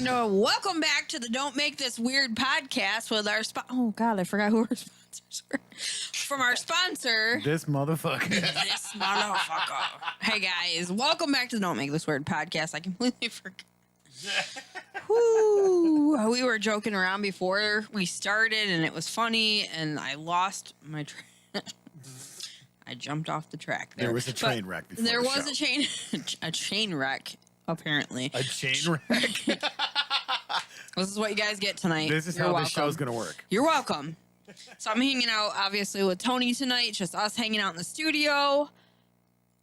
and welcome back to the Don't Make This Weird podcast with our oh god, I forgot who our sponsors were. From our sponsor, This motherfucker. this motherfucker. Hey guys, welcome back to the Don't Make This Weird podcast. I completely forgot. Woo. We were joking around before we started and it was funny and I lost my I jumped off the track there. There was a train wreck before There the was show. a chain wreck, apparently. A chain wreck? This is what you guys get tonight. This is You're how welcome. this show's going to work. You're welcome. So I'm hanging out, obviously, with Tony tonight. It's just us hanging out in the studio.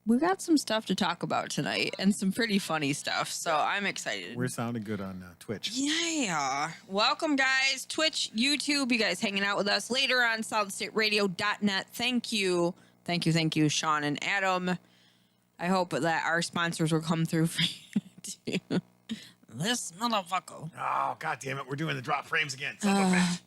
We got some stuff to talk about tonight and some pretty funny stuff. So I'm excited. We're sounding good on Twitch. Yeah. Welcome, guys. Twitch, YouTube, you guys hanging out with us later on solidstateradio.net. Thank you. Thank you, Sean and Adam. I hope that our sponsors will come through for you too. This motherfucker. Oh, God damn it. We're doing the drop frames again. Son of a bitch.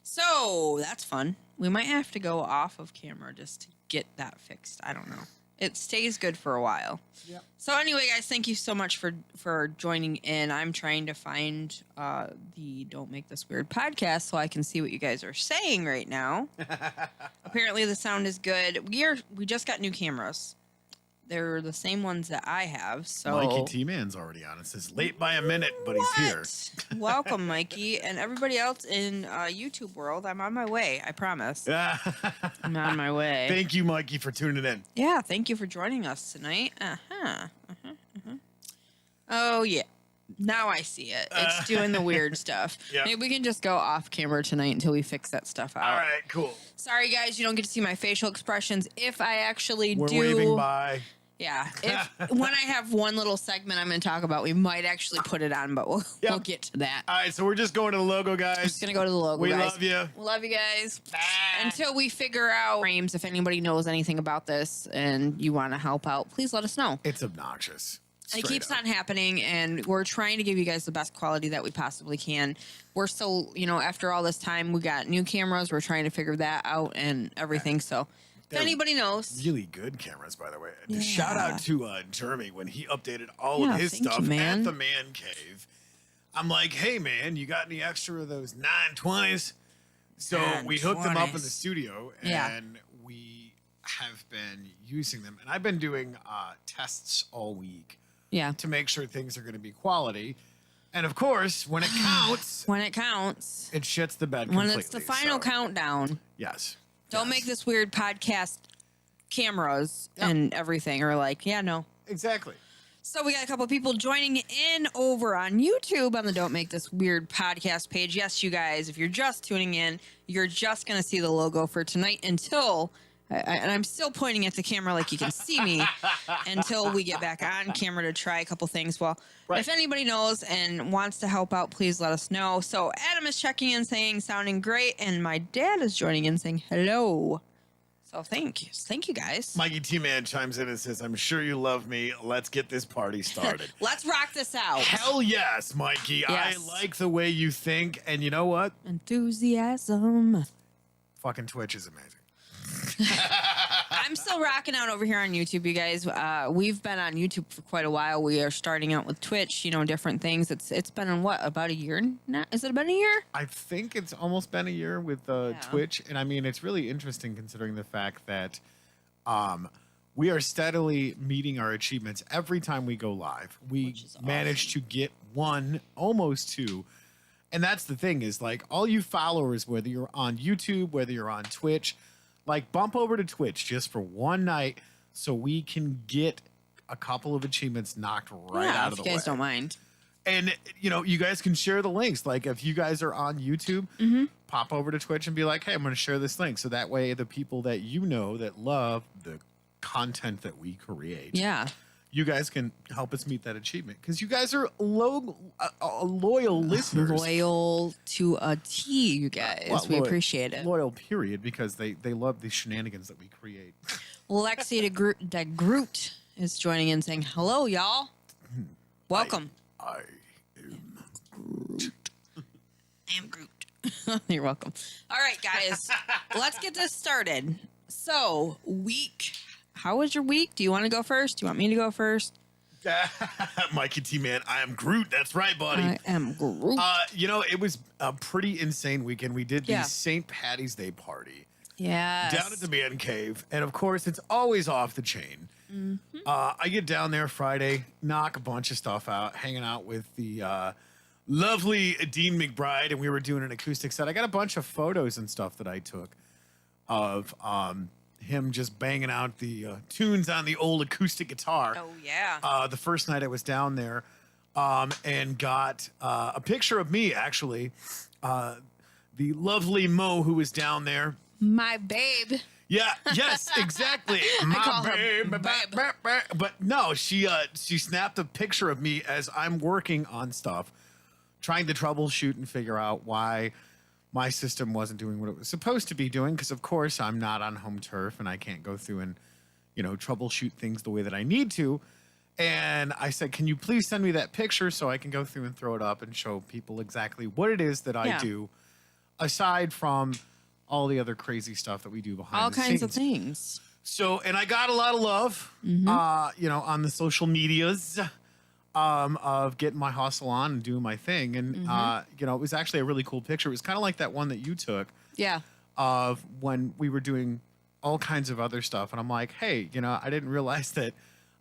So that's fun. We might have to go off of camera just to get that fixed. I don't know. It stays good for a while. Yep. So anyway, guys, thank you so much for joining in. I'm trying to find the Don't Make This Weird podcast so I can see what you guys are saying right now. Apparently the sound is good. We just got new cameras. They're the same ones that I have. So Mikey T-Man's already on. It says late by a minute, but he's here. Welcome, Mikey, and everybody else in YouTube world. I'm on my way. I promise. I'm on my way. Thank you, Mikey, for tuning in. Yeah, thank you for joining us tonight. Oh, yeah. Now I see it. It's doing the weird stuff. Yep. Maybe we can just go off camera tonight until we fix that stuff out. All right, cool. Sorry, guys, you don't get to see my facial expressions. If I actually We're do... waving by. Yeah. When I have one little segment I'm going to talk about, we might actually put it on, but we'll get to that. All right, so we're just going to the logo, guys. Just going to go to the logo, We guys. love you. We love you guys. Until we figure out frames, if anybody knows anything about this and you want to help out, please let us know. It's obnoxious. It keeps on happening, and we're trying to give you guys the best quality that we possibly can. We're still, after all this time, we got new cameras. We're trying to figure that out and everything. So if anybody knows. Really good cameras, by the way. Yeah. Shout out to Jeremy when he updated all of his thank you, stuff man. at the man cave. I'm like, hey, man, you got any extra of those 920s? So we hooked them up in the 920s. studio, Yeah. and we have been using them. And I've been doing tests all week to make sure things are going to be quality. And, of course, when it counts, When it counts. it shits the bed When completely. it's the final So, countdown. Yes. Don't make this weird podcast cameras and everything are like, no. Exactly. So we got a couple people joining in over on YouTube on the Don't Make This Weird podcast page. Yes, you guys, if you're just tuning in, you're just going to see the logo for tonight until, and I'm still pointing at the camera like you can see me, until we get back on camera to try a couple things. Well, if anybody knows and wants to help out, please let us know. So Adam is checking in saying, sounding great. And my dad is joining in saying, hello. So thank you guys. Mikey T-Man chimes in and says, I'm sure you love me. Let's get this party started. Let's rock this out. Hell yes, Mikey. Yes. I like the way you think. And you know what? Enthusiasm. Fucking Twitch is amazing. I'm still rocking out over here on YouTube, you guys. We've been on YouTube for quite a while. We are starting out with Twitch, different things. It's been in about a year now? Is it been a year? I think it's almost been a year with Twitch. And I mean, it's really interesting considering the fact that we are steadily meeting our achievements every time we go live. We managed to get one, almost two. And that's the thing is like all you followers, whether you're on YouTube, whether you're on Twitch, like bump over to Twitch just for one night so we can get a couple of achievements knocked right out of the way. If you guys don't mind. And, you guys can share the links. Like if you guys are on YouTube, pop over to Twitch and be like, hey, I'm going to share this link. So that way the people that that love the content that we create. Yeah. You guys can help us meet that achievement because you guys are loyal listeners. Loyal to a T, you guys. We appreciate it. Loyal, period, because they love the shenanigans that we create. Lexi de Groot is joining in saying, hello, y'all. Welcome. I am Groot. I am Groot. You're welcome. All right, guys. Let's get this started. So, week. How was your week? Do you want to go first? Do you want me to go first? Mikey T, man, I am Groot. That's right, buddy. I am Groot. It was a pretty insane weekend. We did the Yeah. St. Patty's Day party Yes. down at the Man Cave. And of course, it's always off the chain. I get down there Friday, knock a bunch of stuff out, hanging out with the lovely Dean McBride, and we were doing an acoustic set. I got a bunch of photos and stuff that I took of him just banging out the tunes on the old acoustic guitar. Oh, yeah. The first night I was down there, and got a picture of me, actually. The lovely Mo who was down there. My babe. Yeah, yes, exactly. call her babe. babe. But no, she snapped a picture of me as I'm working on stuff, trying to troubleshoot and figure out why my system wasn't doing what it was supposed to be doing. Because of course I'm not on home turf and I can't go through and troubleshoot things the way that I need to. And I said, can you please send me that picture so I can go through and throw it up and show people exactly what it is that I do, aside from all the other crazy stuff that we do behind All the kinds scenes. of things. So, and I got a lot of love, on the social medias, of getting my hustle on and doing my thing. And, it was actually a really cool picture. It was kind of like that one that you took Yeah. of when we were doing all kinds of other stuff. And I'm like, hey, I didn't realize that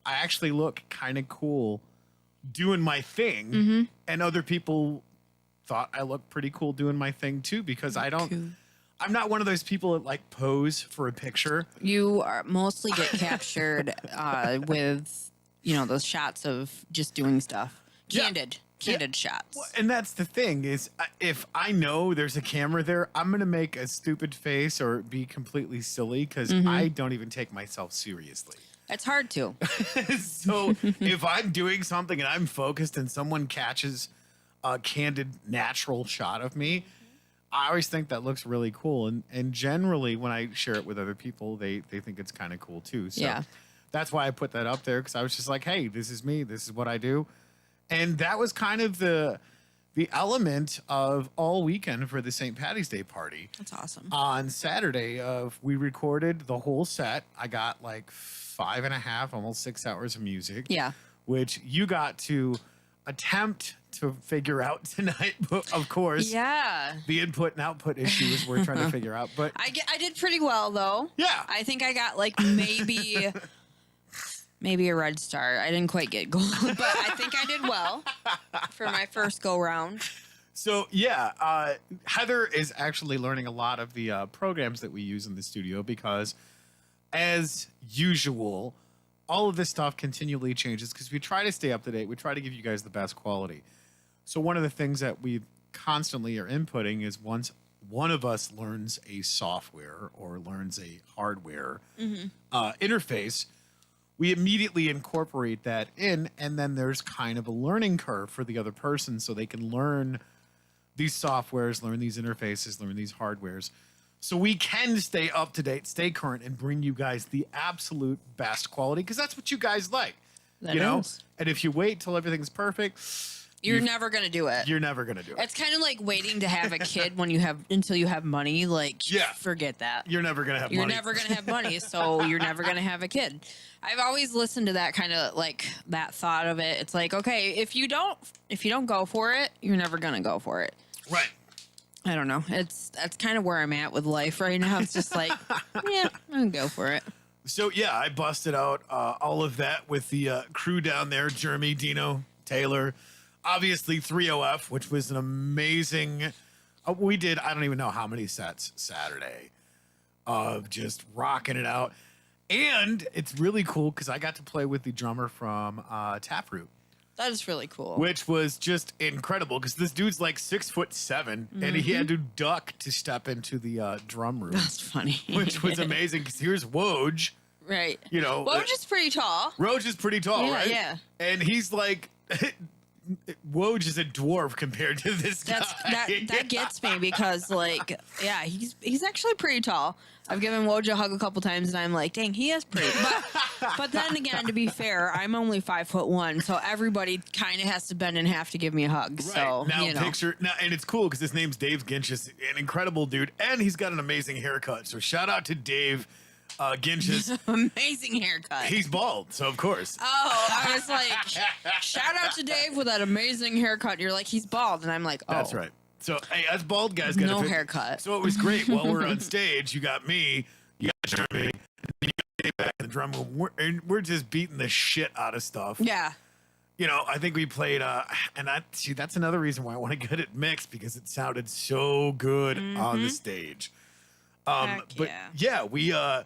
I actually look kind of cool doing my thing. And other people thought I looked pretty cool doing my thing too, because I'm not one of those people that like pose for a picture. You are mostly get captured with, those shots of just doing stuff. Candid shots. Well, and that's the thing is, if I know there's a camera there, I'm going to make a stupid face or be completely silly because I don't even take myself seriously. It's hard to. So if I'm doing something and I'm focused and someone catches a candid, natural shot of me, I always think that looks really cool. And generally, when I share it with other people, they think it's kind of cool too. So that's why I put that up there, because I was just like, hey, this is me. This is what I do. And that was kind of the element of all weekend for the St. Patty's Day party. That's awesome. On Saturday, we recorded the whole set. I got like 5.5, almost 6 hours of music. Yeah. Which you got to attempt to figure out tonight, of course. Yeah. The input and output issues we're trying to figure out. But I did pretty well, though. Yeah. I think I got like maybe a red star. I didn't quite get gold, but I think I did well for my first go round. So, Heather is actually learning a lot of the programs that we use in the studio because, as usual, all of this stuff continually changes because we try to stay up to date. We try to give you guys the best quality. So one of the things that we constantly are inputting is once one of us learns a software or learns a hardware interface, we immediately incorporate that in, and then there's kind of a learning curve for the other person so they can learn these softwares, learn these interfaces, learn these hardwares. So we can stay up to date, stay current, and bring you guys the absolute best quality because that's what you guys like. That is. And if you wait till everything's perfect, You're never going to do it. you're never going to do it. It's kind of like waiting to have a kid until you have money. Like, forget that. You're never going to have You're money. never going to have money, so you're never going to have a kid. I've always listened to that kind of like that thought of it. It's like, okay, if you don't go for it, you're never going to go for it. Right. I don't know. That's kind of where I'm at with life right now. It's just like, yeah, I'm going to go for it. So, I busted out all of that with the crew down there, Jeremy, Dino, Taylor, obviously 3OF, which was an amazing... we did, I don't even know how many sets Saturday of just rocking it out. And it's really cool because I got to play with the drummer from Taproot. That is really cool. Which was just incredible because this dude's like 6'7" and he had to duck to step into the drum room. That's funny. Which was amazing because here's Woj. Right. Woj is pretty tall. Woj is pretty tall, right? Yeah. And he's like, Woj is a dwarf compared to this guy. That gets me because he's actually pretty tall. I've given Woj a hug a couple times and I'm like, dang, he is pretty. But then again, to be fair, I'm only 5'1", so everybody kind of has to bend in half to give me a hug. Right. So now, and it's cool because his name's Dave Ginchis, an incredible dude, and he's got an amazing haircut. So shout out to Dave. Ginch's. Amazing haircut. He's bald, so of course. Oh, I was like, shout out to Dave with that amazing haircut. You're like, he's bald. And I'm like, oh. That's right. So, hey, us bald guys got No haircut. So it was great. While we're on stage, you got me, you got Jeremy, and you got Dave back in the drum room. We're just beating the shit out of stuff. Yeah. You know, I think we played, that's another reason why I want to get it mixed, because it sounded so good on the stage. Heck But yeah, we, I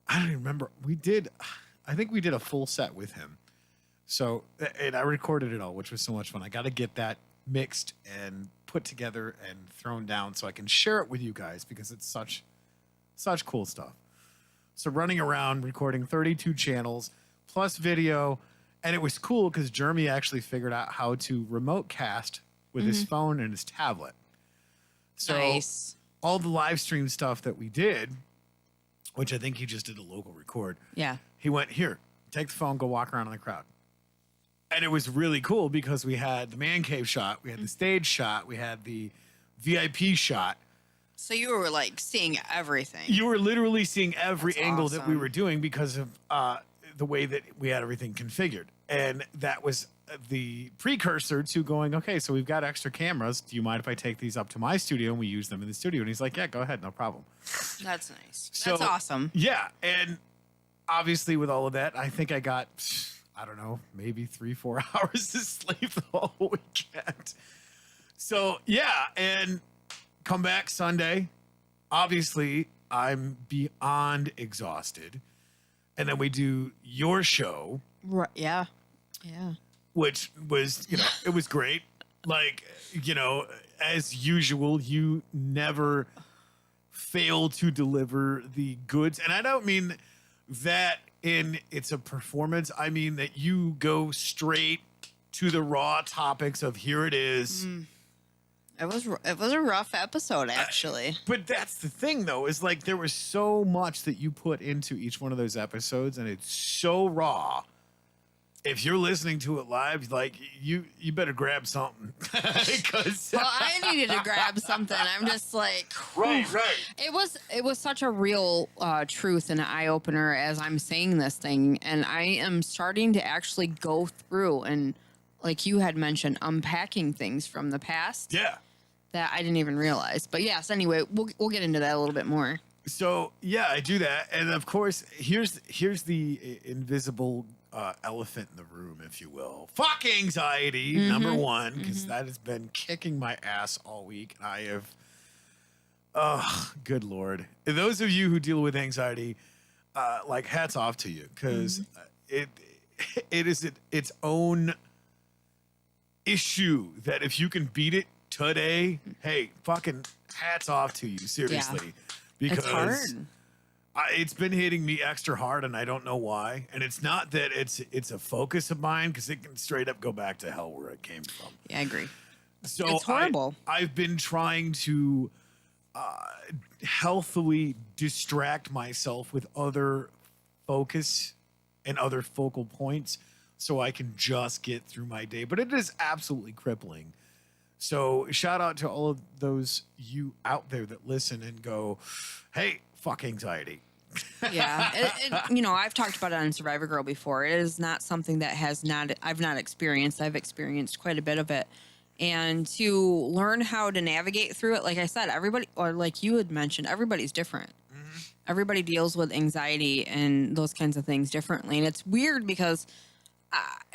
don't even remember. I think we did a full set with him. So, and I recorded it all, which was so much fun. I got to get that mixed and put together and thrown down so I can share it with you guys, because it's such cool stuff. So running around recording 32 channels plus video, and it was cool because Jeremy actually figured out how to remote cast with his phone and his tablet. So Nice. all the live stream stuff that we did, which I think he just did a local record. Yeah. He went, here, take the phone, go walk around in the crowd. And it was really cool because we had the man cave shot, we had the stage shot, we had the VIP shot. So you were like seeing everything. You were literally seeing every That's angle that we awesome. were doing because of the way that we had everything configured. And that was the precursor to going, okay, so we've got extra cameras. Do you mind if I take these up to my studio and we use them in the studio? And he's like, yeah, go ahead, no problem. That's nice. So- That's awesome. Yeah. And obviously with all of that, I think I got, I don't know, maybe 3-4 hours of sleep the whole weekend. So yeah, and come back Sunday. Obviously, I'm beyond exhausted. And then we do your show, Right. Yeah. Yeah. which was, you know, it was great. Like, you know, as usual, you never fail to deliver the goods. And I don't mean that in it's a performance. I mean that you go straight to the raw topics of here it is. It was a rough episode, actually. But that's the thing, though, is like there was so much that you put into each one of those episodes, and it's so raw. If you're listening to it live, like you better grab something. 'Cause- Well, I needed to grab something. I'm just like, right. it was such a real truth and eye opener as I'm saying this thing, and I am starting to actually go through and, like you had mentioned, unpacking things from the past Yeah. that I didn't even realize. But yes, anyway, we'll get into that a little bit more. So yeah, I do that, and of course, here's the invisible elephant in the room, if you will. Fuck anxiety, number one, because that has been kicking my ass all week. I have, oh, good Lord. Those of you who deal with anxiety, like hats off to you, because it is its own issue that if you can beat it today, hey, fucking hats off to you, seriously. Because It's hard. it's been hitting me extra hard, and I don't know why. And it's not that it's a focus of mine, because it can straight up go back to hell where it came from. Yeah, I agree. So It's horrible. I've been trying to healthily distract myself with other focus and other focal points so I can just get through my day. But it is absolutely crippling. So shout out to all of those you out there that listen and go, hey, fuck anxiety. Yeah, you know, I've talked about it on Survivor Girl before. It is not something that I've not experienced. I've experienced quite a bit of it. And to learn how to navigate through it, like I said, everybody, or like you had mentioned, everybody's different. Everybody deals with anxiety and those kinds of things differently. And it's weird because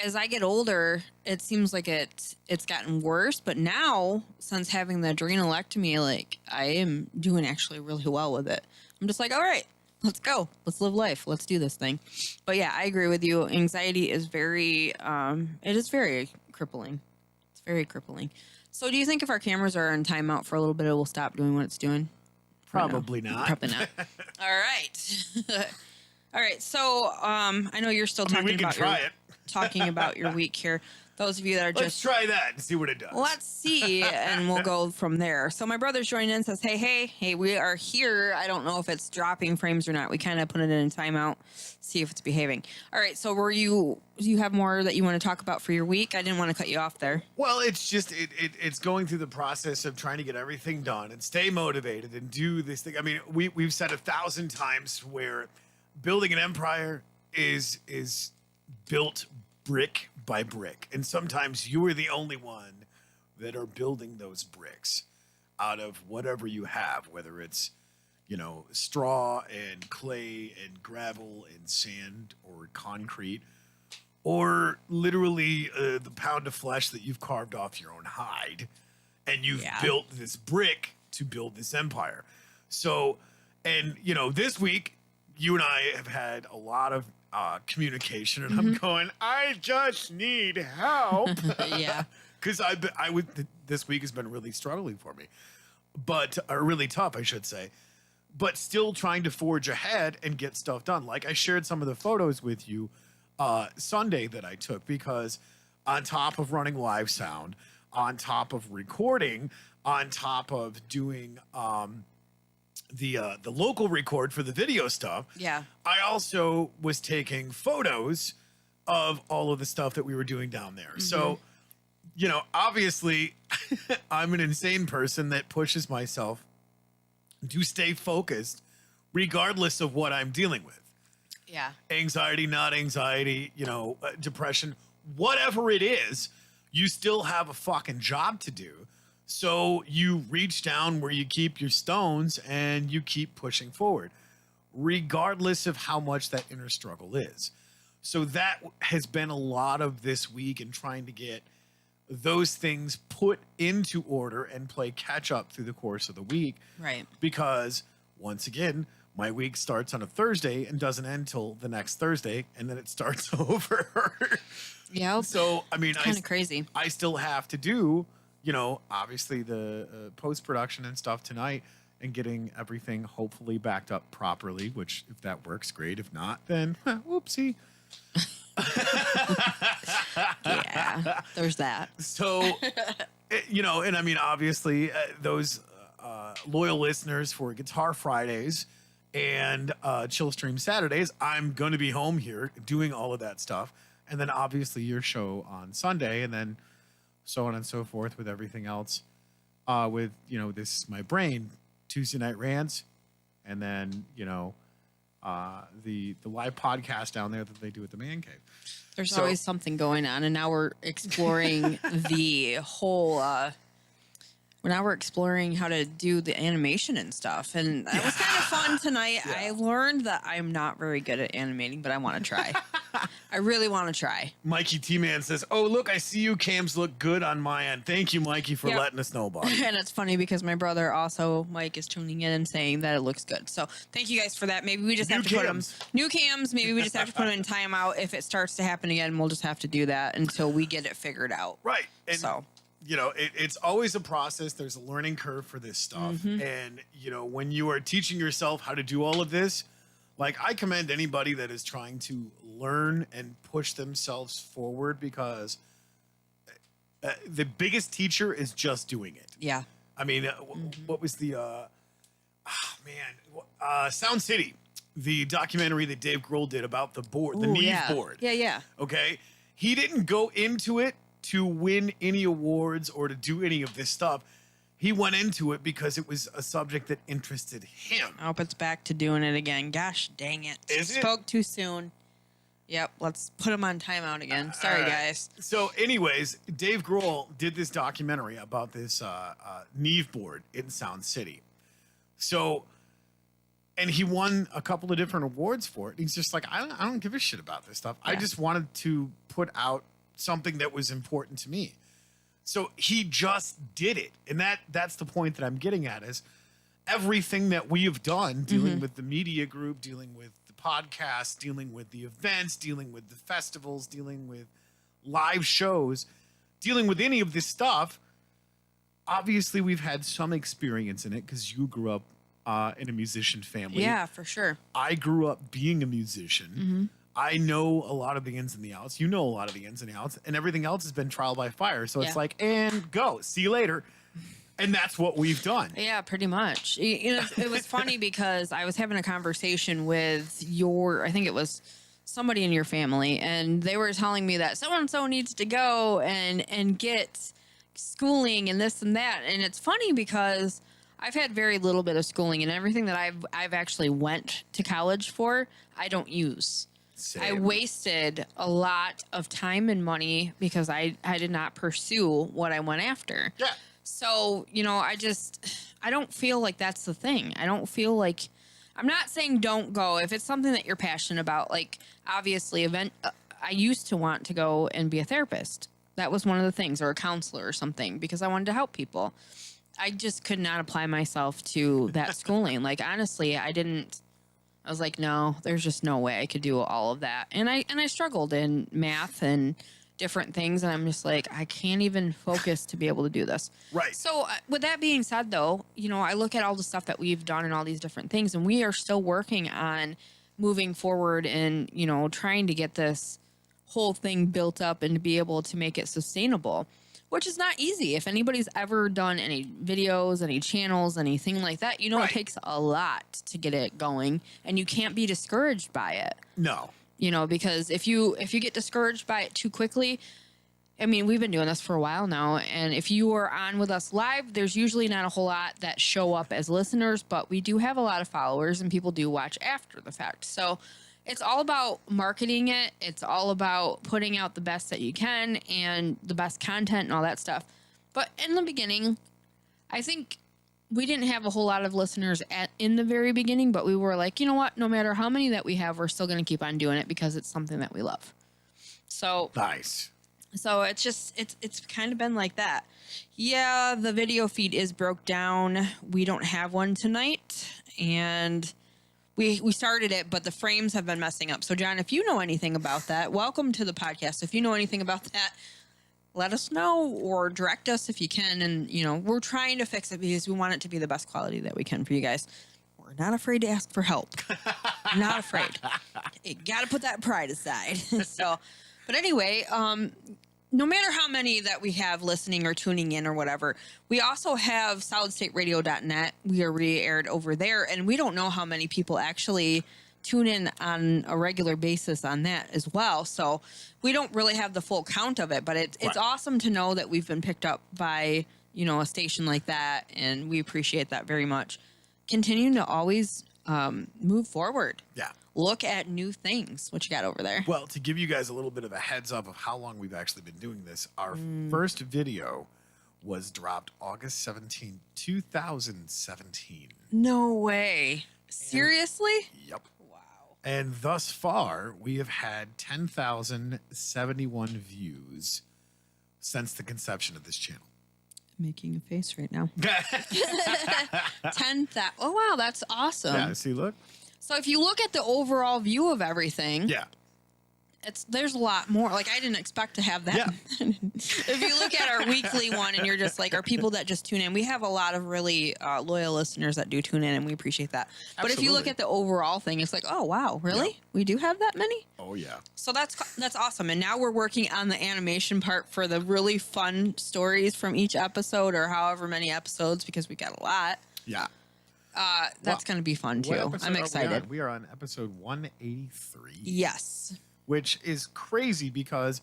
as I get older, it seems like it's gotten worse. But now, since having the adrenalectomy, like I am doing actually really well with it. I'm just like, all right, let's go. Let's live life. Let's do this thing. But yeah, I agree with you. Anxiety is very crippling. It's very crippling. So do you think if our cameras are in timeout for a little bit, it will stop doing what it's doing? Probably not. Probably not. All right. All right. So I know you're still talking we can about try it. talking about your week here. those of you that are Let's just try that and see what it does. let's see, and we'll go from there. So my brother's joining in, says, hey, we are here. I don't know if it's dropping frames or not. We kind of put it in timeout, see if it's behaving. All right, so do you have more that you want to talk about for your week? I didn't want to cut you off there. Well, it's just it's going through the process of trying to get everything done and stay motivated and do this thing. I mean, we've said 1,000 times where building an empire is built brick by brick, and sometimes you are the only one that are building those bricks out of whatever you have, whether it's straw and clay and gravel and sand or concrete, or literally the pound of flesh that you've carved off your own hide, and you've built this brick to build this empire. So, and this week you and I have had a lot of communication, and I'm going, I just need help. Yeah, because this week has been really struggling for me, or really tough, I should say. But still trying to forge ahead and get stuff done. Like I shared some of the photos with you Sunday that I took, because on top of running live sound, on top of recording, on top of doing the local record for the video stuff, I also was taking photos of all of the stuff that we were doing down there. So, obviously I'm an insane person that pushes myself to stay focused regardless of what I'm dealing with. Yeah. Anxiety, not anxiety, depression, whatever it is, you still have a fucking job to do. So you reach down where you keep your stones and you keep pushing forward, regardless of how much that inner struggle is. So that has been a lot of this week, and trying to get those things put into order and play catch up through the course of the week. Right. Because once again, my week starts on a Thursday and doesn't end till the next Thursday, and then it starts over. Yeah. So, I mean, kind of crazy. I still have to do, obviously the post-production and stuff tonight, and getting everything hopefully backed up properly, which if that works, great. If not, then whoopsie. Yeah, there's that. So, and I mean, obviously, those loyal listeners for Guitar Fridays and Chill Stream Saturdays, I'm going to be home here doing all of that stuff. And then obviously your show on Sunday, and then so on and so forth with everything else. With, This Is My Brain, Tuesday Night Rants, and then, the live podcast down there that they do at the Man Cave. There's always something going on, and now we're exploring the whole. Now we're exploring how to do the animation and stuff, and that was kind of fun tonight. Yeah. I learned that I'm not very good at animating, but I want to try. I really want to try. Mikey T-Man says, "Oh, look, I see you. Cams look good on my end. Thank you, Mikey, for letting us know about it." And it's funny because my brother also, Mike, is tuning in and saying that it looks good. So thank you guys for that. Maybe we just have to put them new cams. Maybe we just have to put them in timeout. If it starts to happen again, we'll just have to do that until we get it figured out. Right. And so, it's always a process. There's a learning curve for this stuff. And, when you are teaching yourself how to do all of this, like, I commend anybody that is trying to learn and push themselves forward, because the biggest teacher is just doing it. Yeah. I mean, what was the, Sound City, the documentary that Dave Grohl did about the board, the Neve board. Yeah. Okay. He didn't go into it to win any awards or to do any of this stuff. He went into it because it was a subject that interested him. I hope it's back to doing it again. Gosh dang it. Spoke too soon. Yep, let's put him on timeout again. Sorry, guys. So anyways, Dave Grohl did this documentary about this Neve board in Sound City. So, and he won a couple of different awards for it. He's just like, I don't give a shit about this stuff. Yeah. I just wanted to put out something that was important to me. So he just did it. And that's the point that I'm getting at, is everything that we have done, dealing with the media group, dealing with the podcast, dealing with the events, dealing with the festivals, dealing with live shows, dealing with any of this stuff. Obviously, we've had some experience in it because you grew up in a musician family. Yeah, for sure. I grew up being a musician. I know a lot of the ins and the outs. You know a lot of the ins and the outs, and everything else has been trial by fire. So it's like, and go, see you later. And that's what we've done. Yeah, pretty much. It was funny because I was having a conversation with I think it was somebody in your family, and they were telling me that so-and-so needs to go and get schooling and this and that. And it's funny because I've had very little bit of schooling, and everything that I've actually went to college for, I don't use. Same. I wasted a lot of time and money because I did not pursue what I went after. Yeah. So, I don't feel like that's the thing. I don't feel like, I'm not saying don't go. If it's something that you're passionate about, like obviously I used to want to go and be a therapist. That was one of the things, or a counselor or something, because I wanted to help people. I just could not apply myself to that schooling. Like, honestly, I was like, no, there's just no way I could do all of that. And I struggled in math and different things. And I'm just like, I can't even focus to be able to do this. Right. So with that being said, though, I look at all the stuff that we've done and all these different things, and we are still working on moving forward and, trying to get this whole thing built up and to be able to make it sustainable, which is not easy. If anybody's ever done any videos, any channels, anything like that, Right. It takes a lot to get it going, and you can't be discouraged by it. No. Because if you get discouraged by it too quickly, I mean, we've been doing this for a while now, and if you are on with us live, there's usually not a whole lot that show up as listeners, but we do have a lot of followers, and people do watch after the fact. So it's all about marketing it. It's all about putting out the best that you can and the best content and all that stuff. But in the beginning, I think we didn't have a whole lot of listeners in the very beginning, but we were like, you know what? No matter how many that we have, we're still going to keep on doing it because it's something that we love. So Nice. So it's kind of been like that. Yeah, the video feed is broke down. We don't have one tonight, and we started it, but the frames have been messing up. So John, if you know anything about that, welcome to the podcast. If you know anything about that, let us know or direct us if you can. And we're trying to fix it because we want it to be the best quality that we can for you guys. We're not afraid to ask for help. Not afraid. You got to put that pride aside. So. But anyway, no matter how many that we have listening or tuning in or whatever, we also have solidstateradio.net. We are re-aired over there, and we don't know how many people actually tune in on a regular basis on that as well. So we don't really have the full count of it, but it's Right. awesome to know that we've been picked up by, a station like that, and we appreciate that very much. Continuing to always move forward. Yeah. Look at new things. What you got over there? Well, to give you guys a little bit of a heads up of how long we've actually been doing this, our first video was dropped August 17, 2017. No way. Seriously? Yep. Wow. And thus far, we have had 10,071 views since the conception of this channel. Making a face right now. 10,000. Oh, wow. That's awesome. Yeah, see, look. So if you look at the overall view of everything, Yeah. there's a lot more. Like, I didn't expect to have that. Yeah. If you look at our weekly one and you're just like, our people that just tune in, we have a lot of really loyal listeners that do tune in, and we appreciate that. But if you look Absolutely. at the overall thing, it's like, oh, wow, really? Yeah. We do have that many? Oh, yeah. So that's awesome. And now we're working on the animation part for the really fun stories from each episode, or however many episodes, because we got a lot. Yeah. That's going to be fun What too. episode I'm are we excited. on? We are on episode 183. Yes. Which is crazy because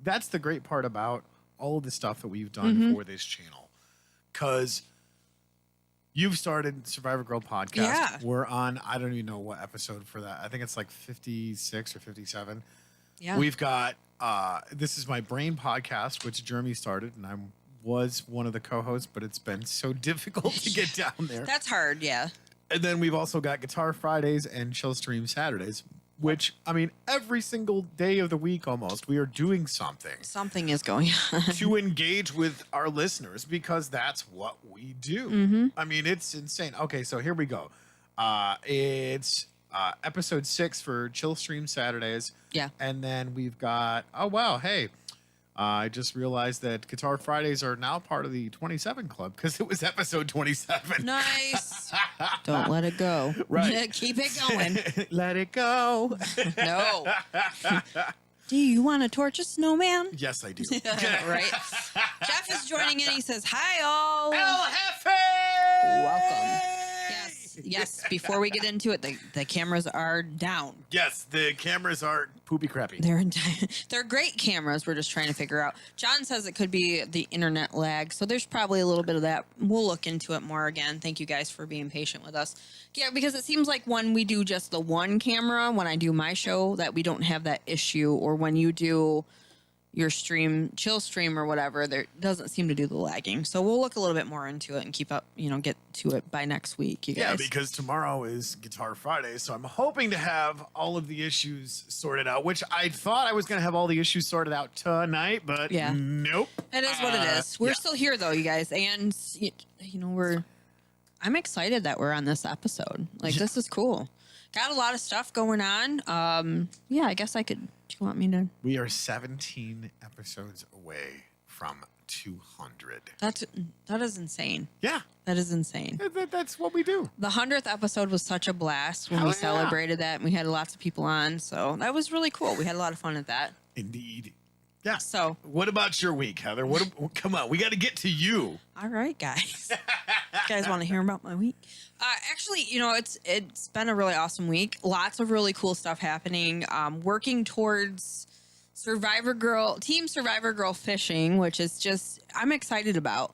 that's the great part about all of the stuff that we've done for this channel. Because you've started Survivor Girl podcast. Yeah. We're on, I don't even know what episode for that. I think it's like 56 or 57. Yeah. We've got, this is my Brain podcast, which Jeremy started, and I was one of the co-hosts, but it's been so difficult to get down there. That's hard. Yeah. And then we've also got Guitar Fridays and Chill Stream Saturdays, which, I mean, every single day of the week almost, we are doing something Something is going on. to engage with our listeners because that's what we do. I mean, it's insane. Okay, so here we go. It's episode 6 for Chill Stream Saturdays. Yeah. And then we've got, oh, wow, hey, I just realized that Guitar Fridays are now part of the 27 Club because it was episode 27. Nice. Don't let it go. Right. Keep it going. Let it go. No. Do you want to torch a snowman? Yes, I do. Right. Jeff is joining in. He says, "Hi, all. El Jefe! Welcome." Yes. Before we get into it, the cameras are down. Yes, the cameras are poopy crappy. They're great cameras. We're just trying to figure out. John says it could be the internet lag, so there's probably a little bit of that. We'll look into it more again. Thank you guys for being patient with us. Yeah, because it seems like when we do just the one camera, when I do my show, that we don't have that issue, or when you do your chill stream or whatever, there doesn't seem to do the lagging. So we'll look a little bit more into it and keep up, get to it by next week, you guys. Yeah, because tomorrow is Guitar Friday, so I'm hoping to have all of the issues sorted out, which I thought I was going to have all the issues sorted out tonight, but nope. It is what it is. We're still here, though, you guys, and, I'm excited that we're on this episode. This is cool. Got a lot of stuff going on. I guess I could... Do you want me to? We are 17 episodes away from 200. That is insane. Yeah. That is insane. That's what we do. The 100th episode was such a blast when we celebrated that, and we had lots of people on. So that was really cool. We had a lot of fun at that. Indeed. Yeah. So, what about your week, Heather? Come on, we got to get to you. All right, guys. You guys want to hear about my week? Actually, it's been a really awesome week. Lots of really cool stuff happening. Working towards Team Survivor Girl fishing, which is just I'm excited about.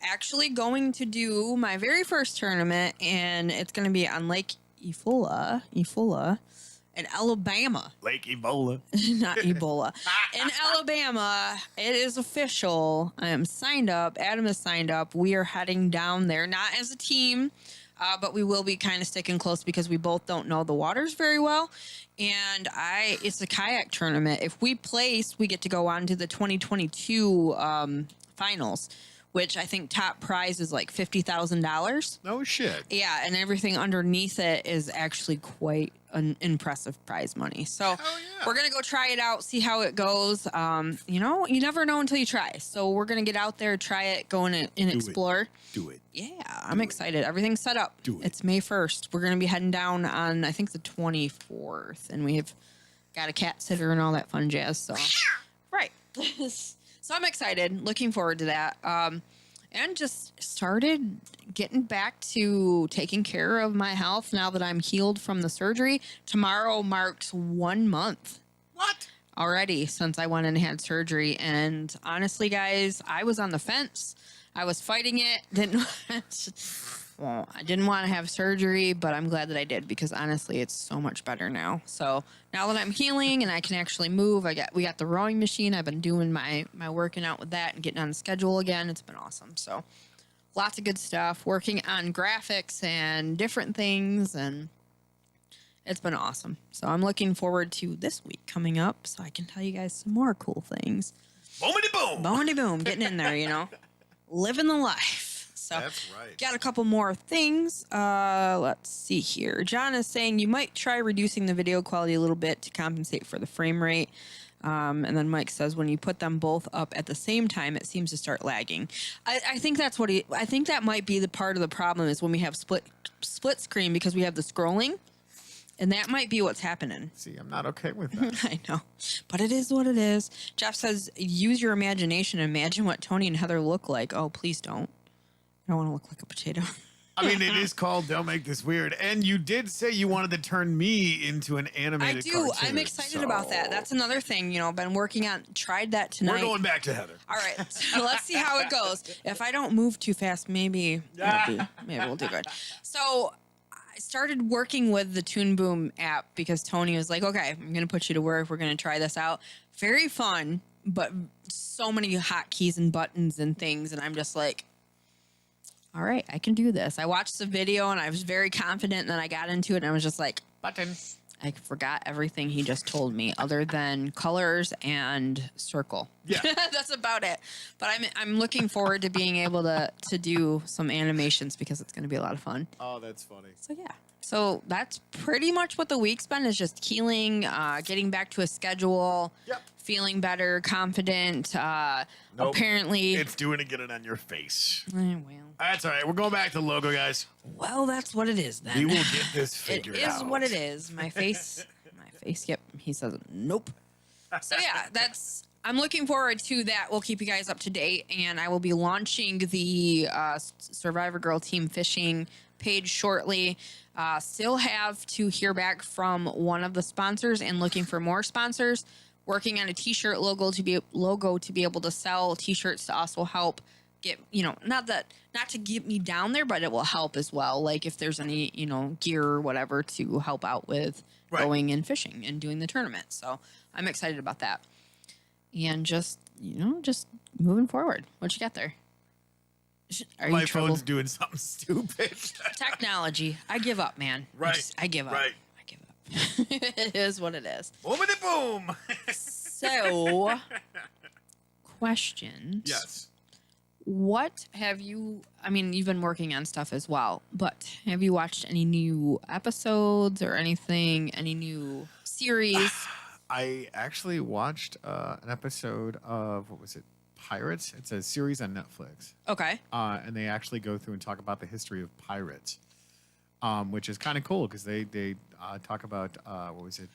Actually, going to do my very first tournament, and it's going to be on Lake Efola. In Alabama. Lake Ebola. Not Ebola. In Alabama, it is official. I am signed up. Adam is signed up. We are heading down there, not as a team, but we will be kind of sticking close because we both don't know the waters very well. And it's a kayak tournament. If we place, we get to go on to the 2022 finals, which I think top prize is like $50,000. No shit. Yeah, and everything underneath it is actually quite an impressive prize money. So we're going to go try it out, see how it goes. You never know until you try. So we're going to get out there, try it, go in and explore. Do it. Yeah, I'm excited. Everything's set up. Do it. It's May 1st. We're going to be heading down on, I think, the 24th. And we have got a cat sitter and all that fun jazz. So, right. So I'm excited, looking forward to that. And just started getting back to taking care of my health now that I'm healed from the surgery. Tomorrow marks 1 month. What? Already since I went and had surgery. And honestly, guys, I was on the fence. I was fighting it. I didn't want to have surgery, but I'm glad that I did because honestly, it's so much better now. So now that I'm healing and I can actually move, we got the rowing machine. I've been doing my working out with that and getting on the schedule again. It's been awesome. So lots of good stuff, working on graphics and different things, and it's been awesome. So I'm looking forward to this week coming up so I can tell you guys some more cool things. Boomity boom. Boomity boom, getting in there, living the life. So that's right. Got a couple more things. Let's see here. John is saying you might try reducing the video quality a little bit to compensate for the frame rate. And then Mike says when you put them both up at the same time, it seems to start lagging. I think that's I think that might be the part of the problem is when we have split screen because we have the scrolling. And that might be what's happening. See, I'm not okay with that. I know. But it is what it is. Jeff says, use your imagination and imagine what Tony and Heather look like. Oh, please don't. I don't want to look like a potato. I mean, it is called Don't Make This Weird. And you did say you wanted to turn me into an animated cartoon. I'm excited about that. That's another thing, been working on. Tried that tonight. We're going back to Heather. All right. So let's see how it goes. If I don't move too fast, maybe we'll do good. So I started working with the Toon Boom app because Tony was like, okay, I'm going to put you to work. We're going to try this out. Very fun, but so many hotkeys and buttons and things. And I'm just like, all right, I can do this. I watched the video and I was very confident. And then I got into it and I was just like, button. I forgot everything he just told me other than colors and circle. Yeah. That's about it. But I'm looking forward to being able to do some animations because it's going to be a lot of fun. Oh, that's funny. So yeah. So that's pretty much what the week's been, is just healing, getting back to a schedule, Yep. feeling better, confident. Nope. Apparently, It's doing it, get it on your face. well, That's all right. We're going back to the logo, guys. well, that's what it is then. We will get this It figured is out. what it is. My face. Yep. He says nope. So yeah, I'm looking forward to that. We'll keep you guys up to date, and I will be launching the Survivor Girl Team Fishing page shortly. Still have to hear back from one of the sponsors and looking for more sponsors. Working on a t-shirt logo to be able to sell t-shirts to also help get, not to get me down there, but it will help as well. Like if there's any, gear or whatever to help out with going and fishing and doing the tournament. So I'm excited about that. And just moving forward. What you got there? Are My you trouble? phone's doing something stupid. Technology. I give up, man. Right. I give up. Right. I give up. It is what it is. Boomity boom. So, questions. Yes. What have you, you've been working on stuff as well, but have you watched any new episodes or anything, any new series? I actually watched an episode of, what was it? Pirates. It's a series on Netflix. Okay. And they actually go through and talk about the history of pirates, which is kind of cool because they talk about, what was it?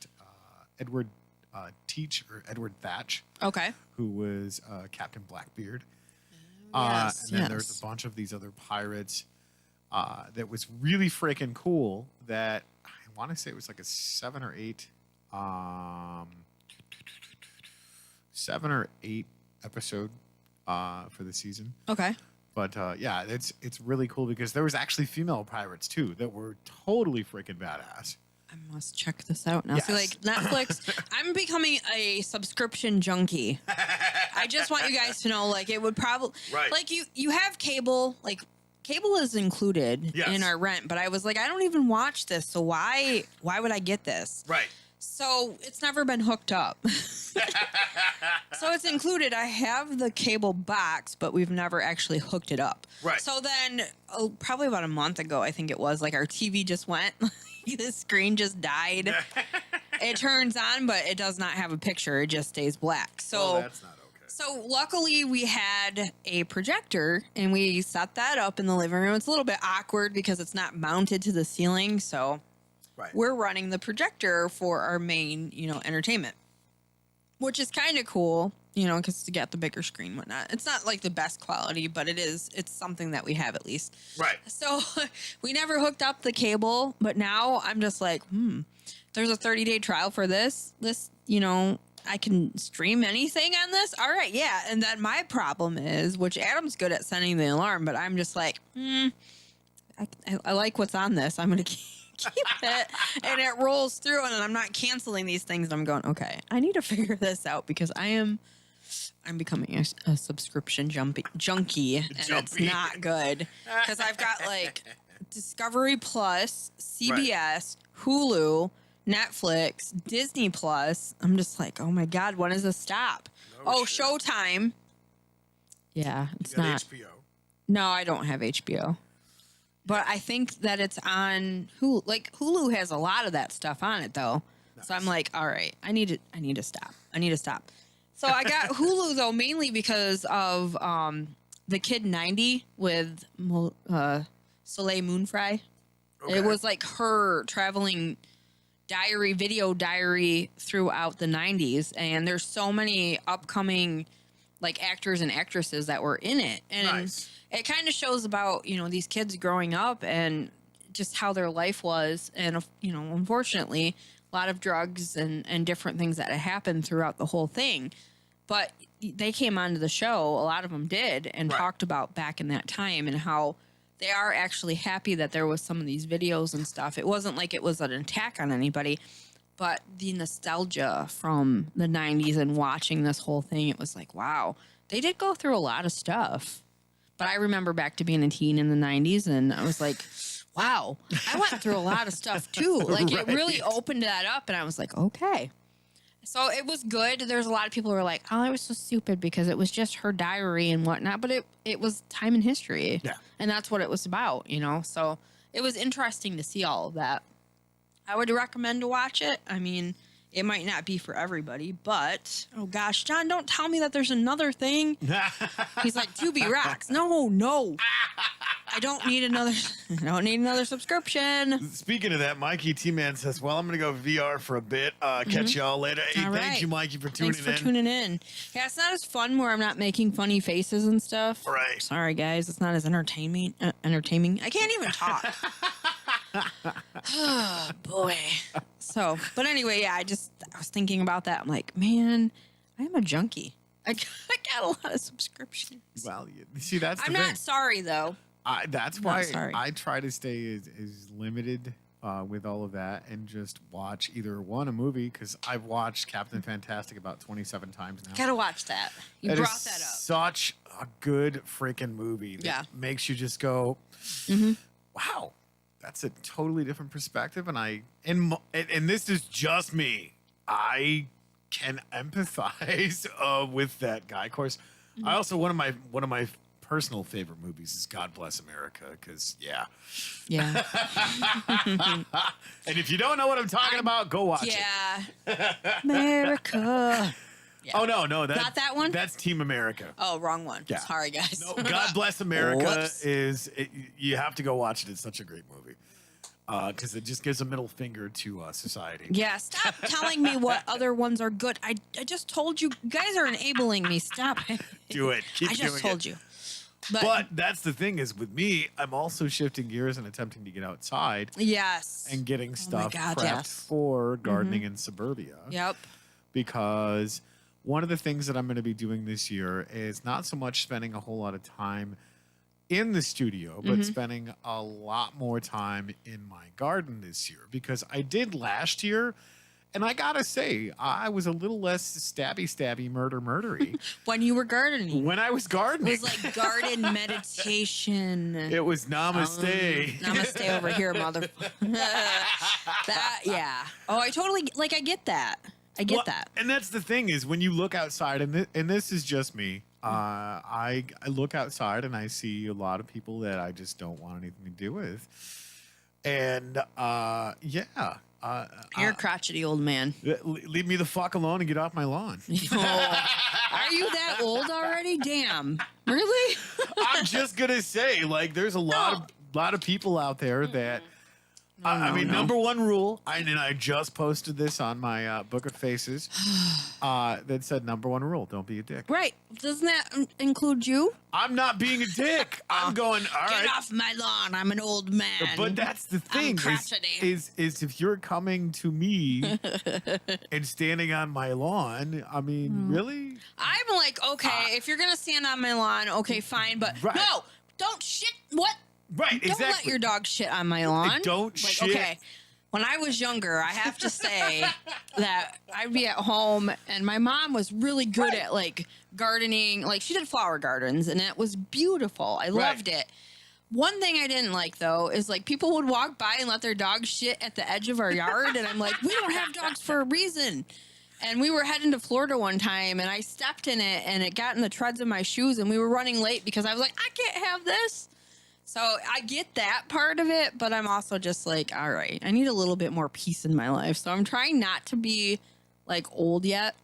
Edward Teach or Edward Thatch. Okay. Who was Captain Blackbeard. Yes, and then there's a bunch of these other pirates that was really freaking cool that I want to say it was like a 7 or 8 episode for the season. Okay. But yeah, it's really cool because there was actually female pirates too that were totally freaking badass. I must check this out now. Yes. See, like Netflix, I'm becoming a subscription junkie. I just want you guys to know, like, it would probably, like, you have cable, like, cable is included in our rent, but I was like, I don't even watch this, so why would I get this? Right. So it's never been hooked up. So it's included. I have the cable box, but we've never actually hooked it up. Right. So then, probably about a month ago, I think it was, like, our TV just went. The screen just died. It turns on, but it does not have a picture. It just stays black. So that's not okay. So luckily we had a projector and we set that up in the living room. It's a little bit awkward because it's not mounted to the ceiling. So we're running the projector for our main, entertainment, which is kind of cool, because to get the bigger screen and whatnot. It's not like the best quality, but it's something that we have at least. Right. So we never hooked up the cable, but now I'm just like, there's a 30-day trial for this, I can stream anything on this. All right. Yeah. And then my problem is, which Adam's good at sending the alarm, but I'm just like, I like what's on this. I'm going to keep it, and it rolls through, and I'm not canceling these things. And I'm going, okay, I need to figure this out because I'm becoming a subscription junkie, and it's not good because I've got like Discovery Plus, CBS, Hulu, Netflix, Disney Plus. I'm just like, oh my God, when does this stop? Showtime. Yeah, it's not HBO. No, I don't have HBO. But I think that it's on Hulu. Like Hulu has a lot of that stuff on it though. Nice. So I'm like, all right, I need to stop. So I got Hulu though mainly because of the Kid 90 with Soleil Moonfry. Okay. It was like her traveling video diary throughout the 90s, and there's so many upcoming like actors and actresses that were in it, and it kind of shows about these kids growing up and just how their life was, and unfortunately a lot of drugs and different things that had happened throughout the whole thing. But they came onto the show, a lot of them did, and talked about back in that time and how they are actually happy that there was some of these videos and stuff. It wasn't like it was an attack on anybody, but the nostalgia from the 90s and watching this whole thing, it was like, wow, they did go through a lot of stuff. But I remember back to being a teen in the 90s, and I was like, wow, I went through a lot of stuff too. Like it really opened that up, and I was like, okay. So it was good. There's a lot of people who were like, oh, it was so stupid because it was just her diary and whatnot. But it was time in history. Yeah. And that's what it was about, So it was interesting to see all of that. I would recommend to watch it. I mean, it might not be for everybody, but oh gosh, John, don't tell me that there's another thing. He's like, Tubi rocks. No. I don't need another subscription. Speaking of that, Mikey T-Man says, well, I'm going to go VR for a bit. Catch y'all later. Hey, All thank right. you, Mikey, for tuning Thanks for in. tuning in. Yeah, it's not as fun where I'm not making funny faces and stuff. Right. Sorry, guys. It's not as entertaining. I can't even talk. Oh, boy. So, but anyway, yeah, I was thinking about that. I'm like, man, I'm a junkie. I got a lot of subscriptions. Well, you see, that's the I'm thing. not sorry, though. That's not why sorry. I try to stay as limited with all of that and just watch either a movie, because I've watched Captain Fantastic about 27 times now. Gotta watch that. You It brought is that up. such a good freaking movie that Yeah. makes you just go, wow, that's a totally different perspective. And this is just me. I can empathize with that guy. Of course, I also one of my personal favorite movies is God Bless America, because yeah. And if you don't know what I'm talking about, go watch it. Yeah. America. Yeah. Oh no, Not that one? That's Team America. Oh, wrong one. Yeah. Sorry, guys. No, God Bless America Whoops. you have to go watch it. It's such a great movie because it just gives a middle finger to society. Yeah, stop telling me what other ones are good. I just told you. You guys are enabling me. Stop. Do it. Keep I just doing told it. you. But that's the thing is with me, I'm also shifting gears and attempting to get outside Yes. and getting stuff God, prepped yes. for gardening in suburbia. Yep. Because one of the things that I'm going to be doing this year is not so much spending a whole lot of time in the studio, but spending a lot more time in my garden this year, because I did last year. And I gotta say, I was a little less stabby, murdery When you were gardening. when I was gardening. It was like garden meditation. It was namaste. Namaste over here, mother. That, yeah. Oh, I totally, like, I get that. I get that. And that's the thing is when you look outside, and this is just me. I look outside and I see a lot of people that I just don't want anything to do with, and yeah. You're a crotchety old man. Leave me the fuck alone and get off my lawn. Are you that old already? Damn. Really? I'm just gonna say, like, there's a lot of people out there that. I mean, number one rule, and I just posted this on my Book of Faces, that said, number one rule, don't be a dick. Right. Doesn't that include you? I'm not being a dick. I'm going, all Get right. off my lawn. I'm an old man. But that's the thing crotchety. is if you're coming to me and standing on my lawn, I mean, really? I'm like, okay, if you're going to stand on my lawn, okay, fine. But Right. no, don't shit. What? Right, Don't exactly. let your dog shit on my lawn. Don't Like, shit. Okay. When I was younger, I have to say that I'd be at home and my mom was really good at like gardening. Like she did flower gardens and it was beautiful. I loved it. One thing I didn't like though is like people would walk by and let their dog shit at the edge of our yard. And I'm like, we don't have dogs for a reason. And we were heading to Florida one time and I stepped in it and it got in the treads of my shoes and we were running late because I was like, I can't have this. So I get that part of it, but I'm also just like, all right, I need a little bit more peace in my life. So I'm trying not to be like old yet.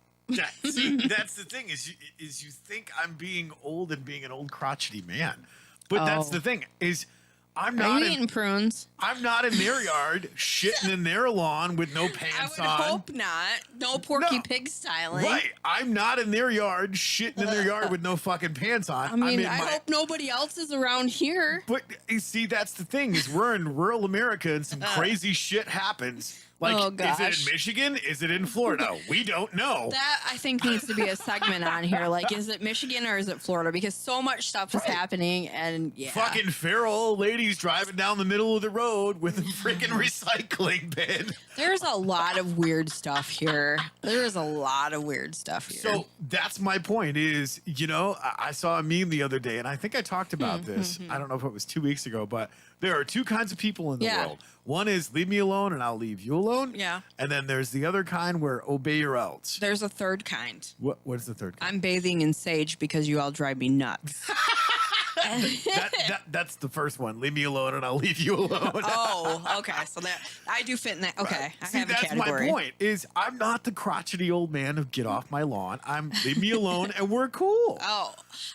See, that's the thing is you think I'm being old and being an old crotchety man, but that's the thing is I'm Are not you eating prunes? I'm not in their yard shitting in their lawn with no I pants would on. hope not. No Porky No. Pig styling. Right, I'm not in their yard shitting in their yard with no fucking pants on. I mean, I'm in I hope nobody else is around here. But you see, that's the thing is we're in rural America and some crazy shit happens. Like, Oh, is it gosh. in Michigan? Is it in Florida? We don't know. That I think needs to be a segment on here. Like, is it Michigan or is it Florida? Because so much stuff is happening, and yeah, Fucking feral old ladies driving down the middle of the road with a freaking recycling bin. there's a lot of weird stuff here. There is a lot of weird stuff here. So that's my point is, you know, I saw a meme the other day and I think I talked about this. I don't know if it was 2 weeks ago, but there are two kinds of people in the Yeah. world. One is leave me alone and I'll leave you alone. Yeah. And then there's the other kind where obey or else. There's a third kind. What is the third kind? I'm bathing in sage because you all drive me nuts. That's the first one. Leave me alone and I'll leave you alone. Oh, okay. So that I do fit in that. Okay, Right. I See, have a that's category. my point. Is I'm not the crotchety old man of get off my lawn. I'm leave me alone and we're cool. Oh,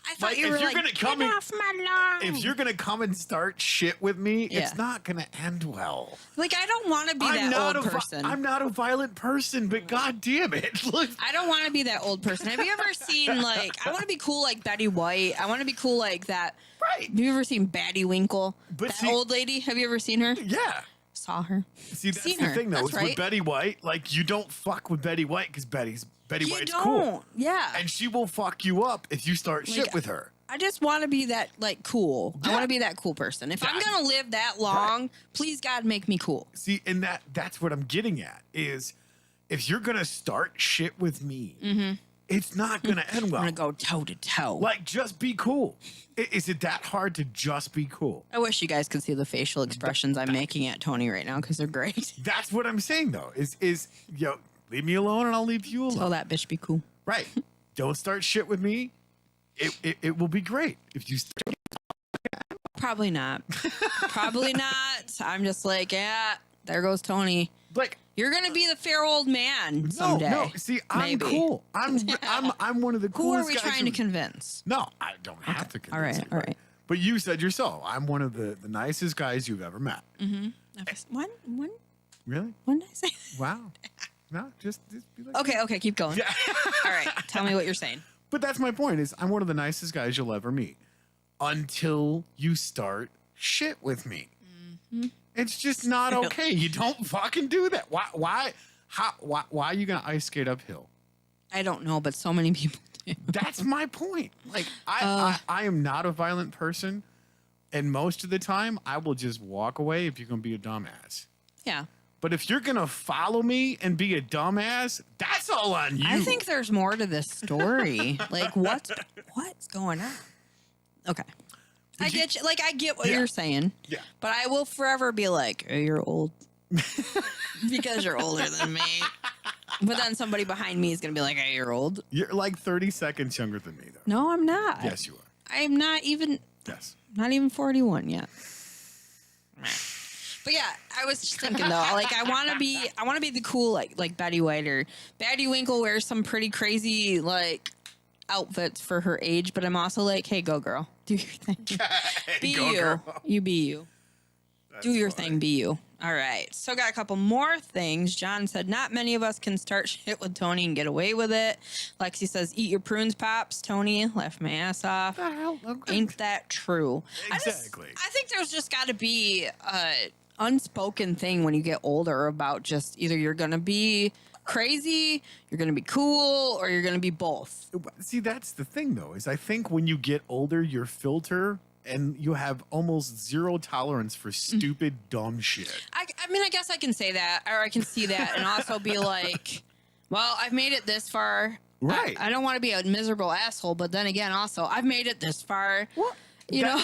I thought Like, you if were you're like, gonna come get in- off my lawn. If you're gonna come and start shit with me, Yeah. it's not gonna end well. Like, I don't want to be I'm that not old a person. I'm not a violent person, but god damn it. Look, I don't want to be that old person. Have you ever seen, like, I want to be cool like Betty White. I want to be cool like that. right. Have you ever seen Batty Winkle? But That see- old lady? Have you ever seen her? Yeah. Saw her. See, that's Seen the her. thing though, That's is right. with Betty White, like you don't fuck with Betty White because Betty You White's don't. cool. Yeah. And she will fuck you up if you start Like, shit with her. I just want to be that, like, cool. I Yeah. want to be that cool person. If I'm Yeah. going to live that long, please, God, make me cool. See, and that's what I'm getting at is if you're gonna start shit with me, it's not gonna end well. I'm going to go toe to toe. Like, just be cool. Is it that hard to just be cool? I wish you guys could see the facial expressions I'm making at Tony right now because they're great. That's what I'm saying though. Is leave me alone and I'll leave you alone. Tell that bitch be cool. Right. Don't start shit with me. It will be great if you start. Probably not. Probably not. I'm just like, yeah, there goes Tony. Like, You're gonna be the fair old man someday. no. See, I'm Maybe. cool. I'm one of the Who coolest are we guys. trying to convince? No, I don't have to All convince right, you. all right. But you said yourself, I'm one of the nicest guys you've ever met. When Really? did I say? Wow. No, just be like. Okay, keep going. Yeah. All right, tell me what you're saying. But that's my point. Is I'm one of the nicest guys you'll ever meet until you start shit with me. It's just not okay. You don't fucking do that. Why are you gonna ice skate uphill? I don't know, but so many people do. That's my point. Like I am not a violent person, and most of the time I will just walk away if you're gonna be a dumbass. Yeah, But if you're gonna follow me and be a dumbass, that's all on you. I think there's more to this story. Like, what's going on? Okay. I get you. Like, I get what Yeah. you're saying. Yeah. But I will forever be like, oh, you're old. Because you're older than me. But then somebody behind me is going to be like, hey, you're old. You're like 30 seconds younger than me, though. No, I'm not. Yes, you are. I'm not even Yes. 41 yet. But yeah, I was just thinking though, like I want to be the cool like Betty White or Betty Winkle wears some pretty crazy like outfits for her age, but I'm also like, hey, go girl, do your thing, be Go, you, girl. you be you, do your funny. thing, be you. All right, so got a couple more things. John said, not many of us can start shit with Tony and get away with it. Lexi says, eat your prunes, pops. Tony laughed my ass off. Ain't that true? Exactly. I think there's just got to be a unspoken thing when you get older about just either you're going to be crazy, you're going to be cool, or you're going to be both. See, that's the thing, though, is I think when you get older, your filter and you have almost zero tolerance for stupid, dumb shit. I mean, I guess I can say that, or I can see that, and also be like, well, I've made it this far. Right. I don't want to be a miserable asshole, but then again, also, I've made it this far. You know?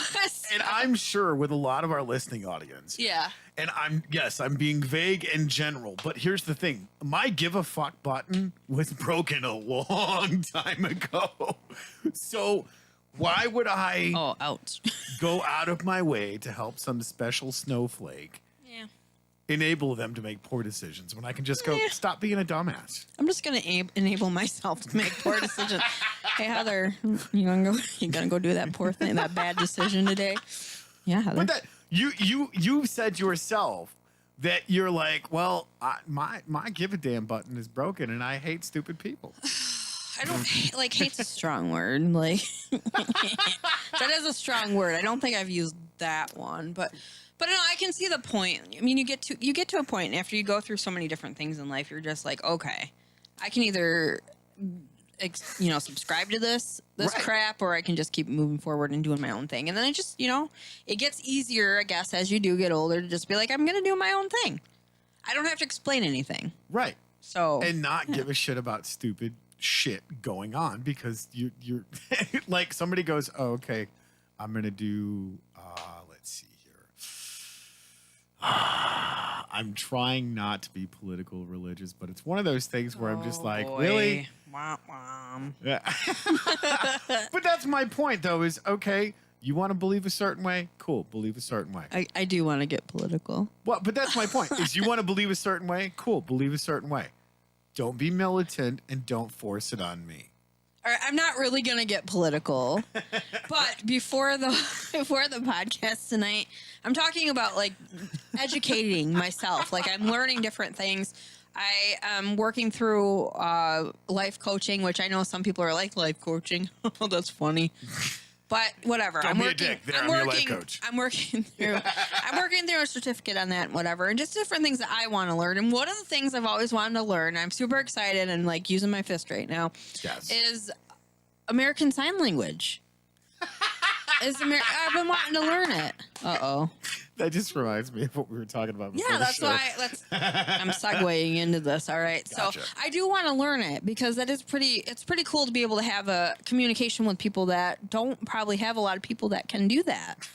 And I'm sure with a lot of our listening audience. Yeah. And I'm being vague and general, but here's the thing. My give a fuck button was broken a long time ago. So why would I Oh, ouch. go out of my way to help some special snowflake Yeah. enable them to make poor decisions when I can just go stop being a dumbass? I'm just gonna enable myself to make poor decisions. Hey Heather, you gonna go do that poor thing, that bad decision today? Yeah, Heather. But that you said yourself that you're like, well, my give a damn button is broken, and I hate stupid people. I don't like hate's a strong word. Like that is a strong word. I don't think I've used that one, but no, I can see the point. I mean, you get to a point after you go through so many different things in life. You're just like, okay, I can either subscribe to this Right. crap, or I can just keep moving forward and doing my own thing. And then it just it gets easier, I guess, as you do get older to just be like, I'm gonna do my own thing. I don't have to explain anything. Right. So And not give a shit about stupid shit going on because you're like somebody goes, oh, okay, I'm gonna do let's see here. I'm trying not to be political religious, but it's one of those things where I'm just like, really? Wah, wah. Yeah. But that's my point though, is okay, You want to believe a certain way? Cool. Believe a certain way. I do want to get political. Well, but that's my point. Is you want to believe a certain way? Cool. Believe a certain way. Don't be militant and don't force it on me. All right, I'm not really gonna get political, but before the podcast tonight, I'm talking about like educating myself. Like I'm learning different things. I am working through life coaching, which I know some people are like life coaching. Oh, that's funny. But whatever. Don't be a dick. I'm your life coach. I'm working through a certificate on that and whatever, and just different things that I want to learn. And one of the things I've always wanted to learn, I'm super excited and like using my fist right now, is American Sign Language. I've been wanting to learn it. Uh-oh. That just reminds me of what we were talking about before. Yeah, that's why I'm segueing into this. All right. Gotcha. So I do want to learn it because it's pretty cool to be able to have a communication with people that don't probably have a lot of people that can do that.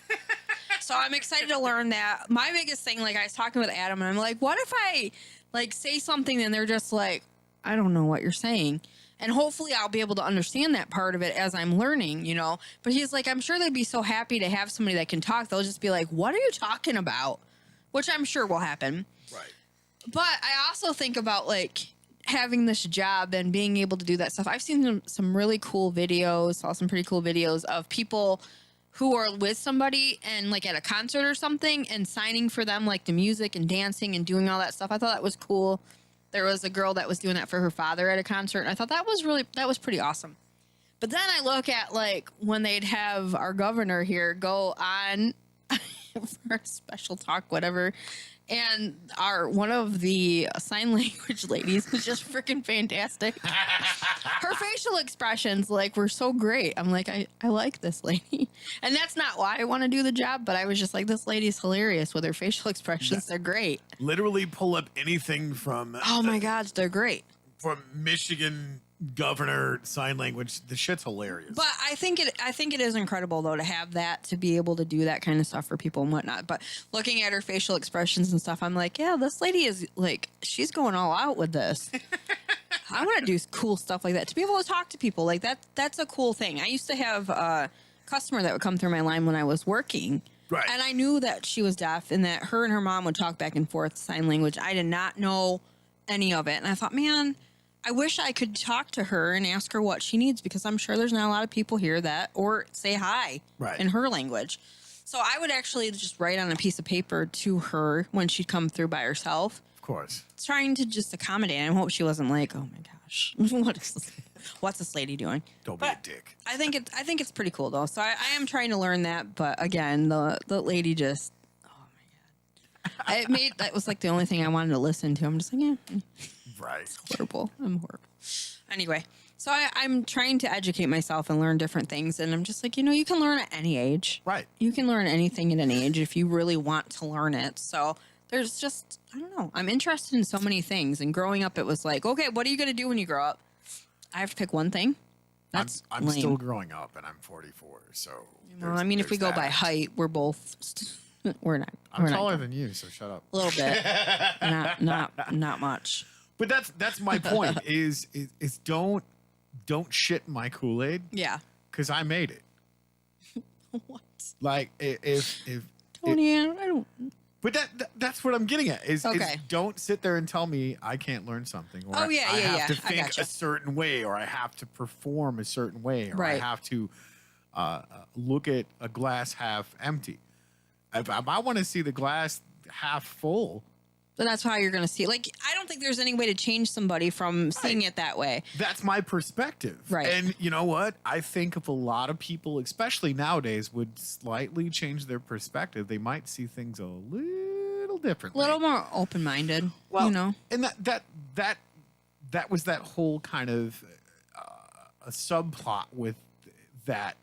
So I'm excited to learn that. My biggest thing, like I was talking with Adam and I'm like, what if I like say something and they're just like, I don't know what you're saying. And hopefully I'll be able to understand that part of it as I'm learning, you know. But he's like, I'm sure they'd be so happy to have somebody that can talk. They'll just be like, what are you talking about? Which I'm sure will happen. Right. But I also think about like having this job and being able to do that stuff. I've seen some really cool videos, saw some pretty cool videos of people who are with somebody and like at a concert or something and signing for them like the music and dancing and doing all that stuff. I thought that was cool. There was a girl that was doing that for her father at a concert, and I thought that was pretty awesome. But then I look at like when they'd have our governor here go on for a special talk, whatever, and one of the sign language ladies was just freaking fantastic. Her facial expressions like were so great. I'm like, I like this lady, and that's not why I want to do the job, but I was just like, this lady's hilarious with her facial expressions. They're great. Literally pull up anything from. Oh my gosh, they're great. From Michigan governor sign language, the shit's hilarious. But I think it is incredible though to have that, to be able to do that kind of stuff for people and whatnot. But looking at her facial expressions and stuff, I'm like, yeah, this lady is like, she's going all out with this. I want to do cool stuff like that, to be able to talk to people like that. That's a cool thing. I used to have a customer that would come through my line when I was working. Right. And I knew that she was deaf and that her and her mom would talk back and forth sign language. I did not know any of it. And I thought, man, I wish I could talk to her and ask her what she needs, because I'm sure there's not a lot of people here that, or say hi in her language. So I would actually just write on a piece of paper to her when she'd come through by herself. Of course. Trying to just accommodate. I hope she wasn't like, oh my gosh, what's this lady doing? Don't be a dick. I think it's pretty cool though. So I am trying to learn that, but again, the lady just, oh my god, that was like the only thing I wanted to listen to. I'm just like, yeah. Right. It's horrible. I'm horrible. Anyway, so I'm trying to educate myself and learn different things. And I'm just like, you can learn at any age. Right. You can learn anything at any age if you really want to learn it. So there's just, I don't know. I'm interested in so many things. And growing up, it was like, okay, what are you going to do when you grow up? I have to pick one thing. That's I'm still growing up and I'm 44. So, well, I mean, if we go by height, we're both, we're not. I'm taller than you, so shut up. A little bit. not much. But that's my point is don't shit my Kool-Aid. Yeah. Because I made it. What? Like if Tony, I don't. But that's what I'm getting at is Okay. Don't sit there and tell me I can't learn something, or Oh, yeah, I yeah, have yeah. to I think gotcha. a certain way, or I have to perform a certain way, or I Right. have to look at a glass half empty. If I want to see the glass half full, Then that's how you're going to see it. Like, I don't think there's any way to change somebody from seeing it that way. that's my perspective. Right. And you know what? I think if a lot of people, especially nowadays, would slightly change their perspective, they might see things a little differently. A little more open-minded, Well, and that was that whole kind of a subplot with that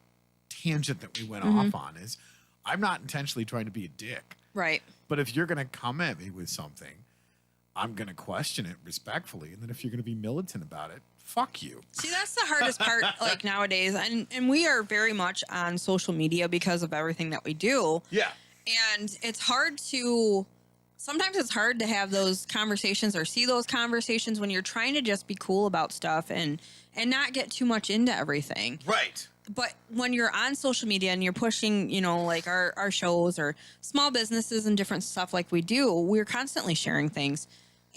tangent that we went off on is I'm not intentionally trying to be a dick. Right. But if you're going to come at me with something, I'm going to question it respectfully. And then if you're going to be militant about it, fuck you. See, that's the hardest part, like nowadays. And we are very much on social media because of everything that we do. Yeah. And sometimes it's hard to have those conversations or see those conversations when you're trying to just be cool about stuff and not get too much into everything. Right. but when you're on social media and you're pushing, like our shows or small businesses and different stuff like we do, we're constantly sharing things.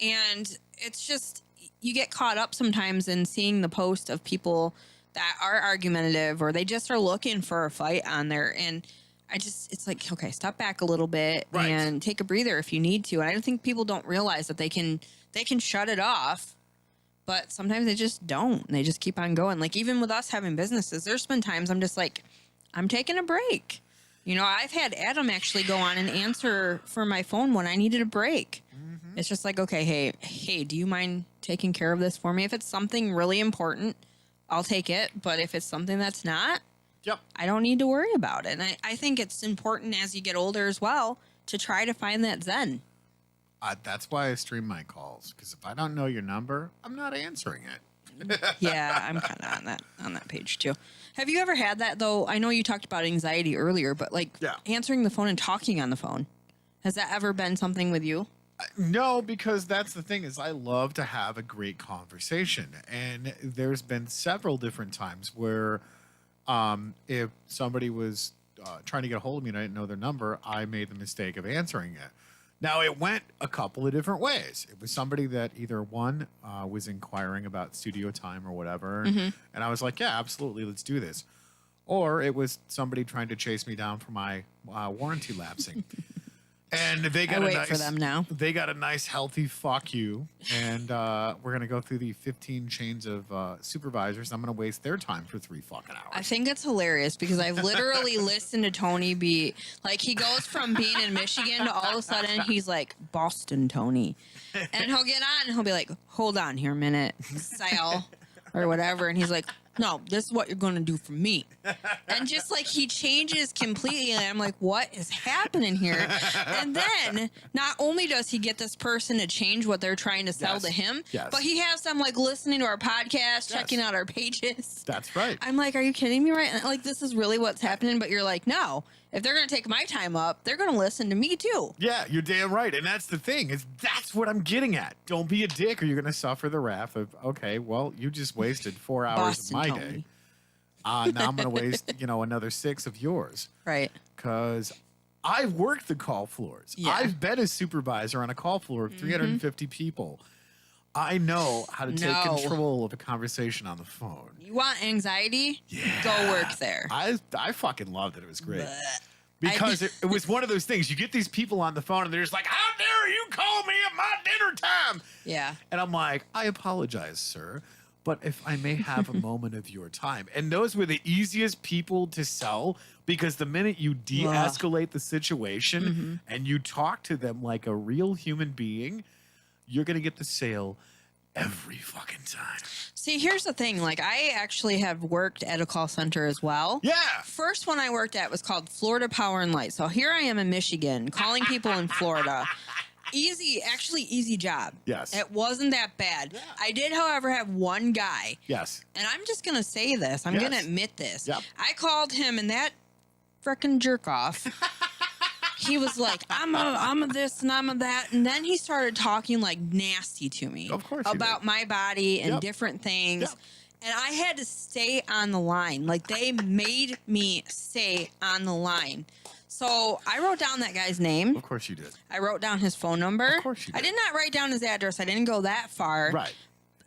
And it's just, you get caught up sometimes in seeing the post of people that are argumentative or they just are looking for a fight on there. And it's like, okay, step back a little bit and take a breather if you need to. And I don't think people don't realize that they can shut it off, but sometimes they just don't. They just keep on going. Like even with us having businesses, there's been times I'm just like, I'm taking a break. I've had Adam actually go on and answer for my phone when I needed a break. Mm-hmm. It's just like, okay, hey, do you mind taking care of this for me? If it's something really important, I'll take it. But if it's something that's not, I don't need to worry about it. And I think it's important as you get older as well to try to find that zen. That's why I stream my calls, because if I don't know your number, I'm not answering it. Yeah, I'm kind of on that page too. Have you ever had that though? I know you talked about anxiety earlier, but answering the phone and talking on the phone, has that ever been something with you? No, because that's the thing is I love to have a great conversation, and there's been several different times where if somebody was trying to get a hold of me and I didn't know their number, I made the mistake of answering it. Now, it went a couple of different ways. It was somebody that either one was inquiring about studio time or whatever, and I was like, yeah, absolutely, let's do this. Or it was somebody trying to chase me down for my warranty lapsing. And they got for them now. They got a nice healthy fuck you, and we're gonna go through the 15 chains of supervisors. I'm gonna waste their time for 3 fucking hours. I think it's hilarious because I've literally listened to Tony be like, he goes from being in Michigan to all of a sudden he's like Boston Tony, and he'll get on and he'll be like, hold on here a minute, Sal, or whatever, and he's like, no, this is what you're going to do for me. And just like he changes completely. And I'm like, what is happening here? And then not only does he get this person to change what they're trying to sell to him, but he has them like listening to our podcast, checking out our pages. That's right. I'm like, are you kidding me? Right? Like, this is really what's happening. But you're like, no, if they're going to take my time up, they're going to listen to me too. Yeah, you're damn right. And that's the thing is that's what I'm getting at. Don't be a dick or you're going to suffer the wrath of, okay, well, you just wasted 4 hours Boston of my Tony. day. Now I'm going to waste, another 6 of yours. Right. Because I've worked the call floors. Yeah. I've been a supervisor on a call floor of 350 people. I know how to take control of a conversation on the phone. You want anxiety? Yeah. Go work there. I fucking loved it. It was great. Blech. Because it was one of those things. You get these people on the phone and they're just like, how dare you call me at my dinner time? Yeah. And I'm like, I apologize, sir, but if I may have a moment of your time. And those were the easiest people to sell because the minute you de-escalate the situation and you talk to them like a real human being, you're going to get the sale every fucking time. See, here's the thing. Like, I actually have worked at a call center as well. Yeah. First one I worked at was called Florida Power and Light. So here I am in Michigan calling people in Florida. Easy job. Yes. It wasn't that bad. Yeah. I did, however, have one guy. Yes. And I'm just going to say this. I'm going to admit this. Yep. I called him and that frickin' jerk off. He was like, I'm a this and I'm a that. And then he started talking like nasty to me. Of course. About my body and different things. Yep. And I had to stay on the line. Like, they made me stay on the line. So I wrote down that guy's name. Of course you did. I wrote down his phone number. Of course you did. I did not write down his address. I didn't go that far. Right.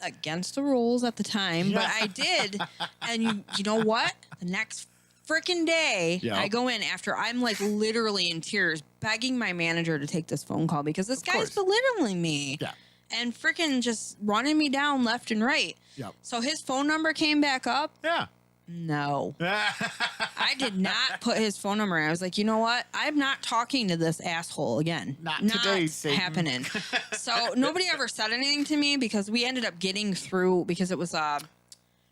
Against the rules at the time. But I did. And you know what? The next freaking day, I go in after I'm like literally in tears, begging my manager to take this phone call because this guy's belittling me. Yeah. And freaking just running me down left and right. Yep. So his phone number came back up. Yeah. No. I did not put his phone number in. I was like, you know what? I'm not talking to this asshole again. Not today, Satan. Happening. So nobody ever said anything to me because we ended up getting through because it was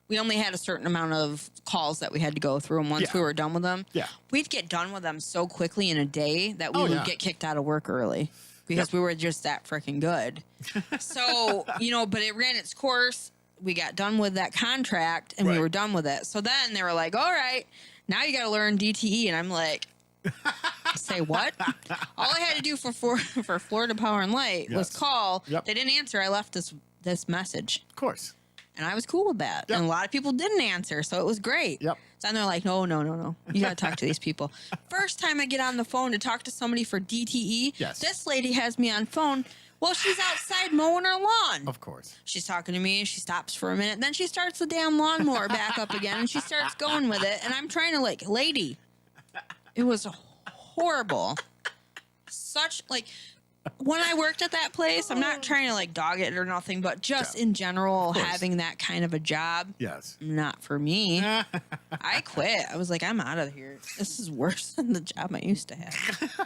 we only had a certain amount of calls that we had to go through, and once we were done with them, we'd get done with them so quickly in a day that we would get kicked out of work early because we were just that freaking good. So, but it ran its course. We got done with that contract, and we were done with it. So then they were like, all right, now you got to learn DTE. And I'm like, say what? All I had to do for Florida Power and Light was call. Yep. They didn't answer. I left this message. Of course. And I was cool with that. Yep. And a lot of people didn't answer, so it was great. Yep. Then they're like, no. You got to talk to these people. First time I get on the phone to talk to somebody for DTE, Yes. this lady has me on phone. Well, she's outside mowing her lawn. Of course. She's talking to me. She stops for a minute. Then she starts the damn lawnmower back up again, and she starts going with it. And I'm trying to, like, lady, it was horrible. Such, like, when I worked at that place, I'm not trying to, like, dog it or nothing, but just in general, having that kind of a job, Yes. not for me. I quit. I was like, I'm out of here. This is worse than the job I used to have.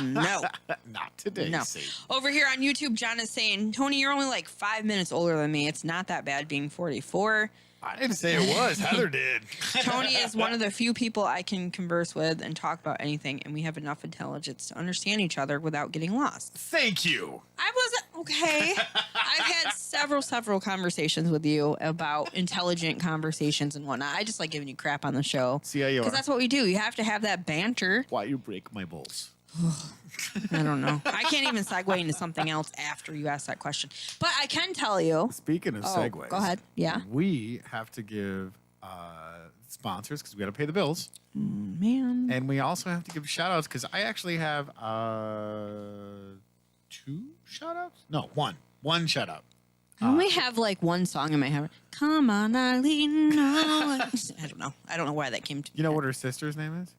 No. Not today. No. Sadie. Over here on YouTube, John is saying, Tony, you're only like 5 minutes older than me. It's not that bad being 44. I didn't say it was. Heather did. Tony is one of the few people I can converse with and talk about anything, and we have enough intelligence to understand each other without getting lost. Thank you. I wasn't okay. I've had several conversations with you about intelligent conversations and whatnot. I just like giving you crap on the show. See how you Because are. that's what we do. You have to have that banter. Why you break my balls. I don't know. I can't even segue into something else after you ask that question. But I can tell you. Speaking of segues. Go ahead. Yeah. We have to give sponsors because we got to pay the bills. Man. And we also have to give shout outs because I actually have 2 shout outs? No, one. One shout out. I only have like one song in my head. Come on, Eileen. No. I don't know. I don't know why that came to me. You know what her sister's name is?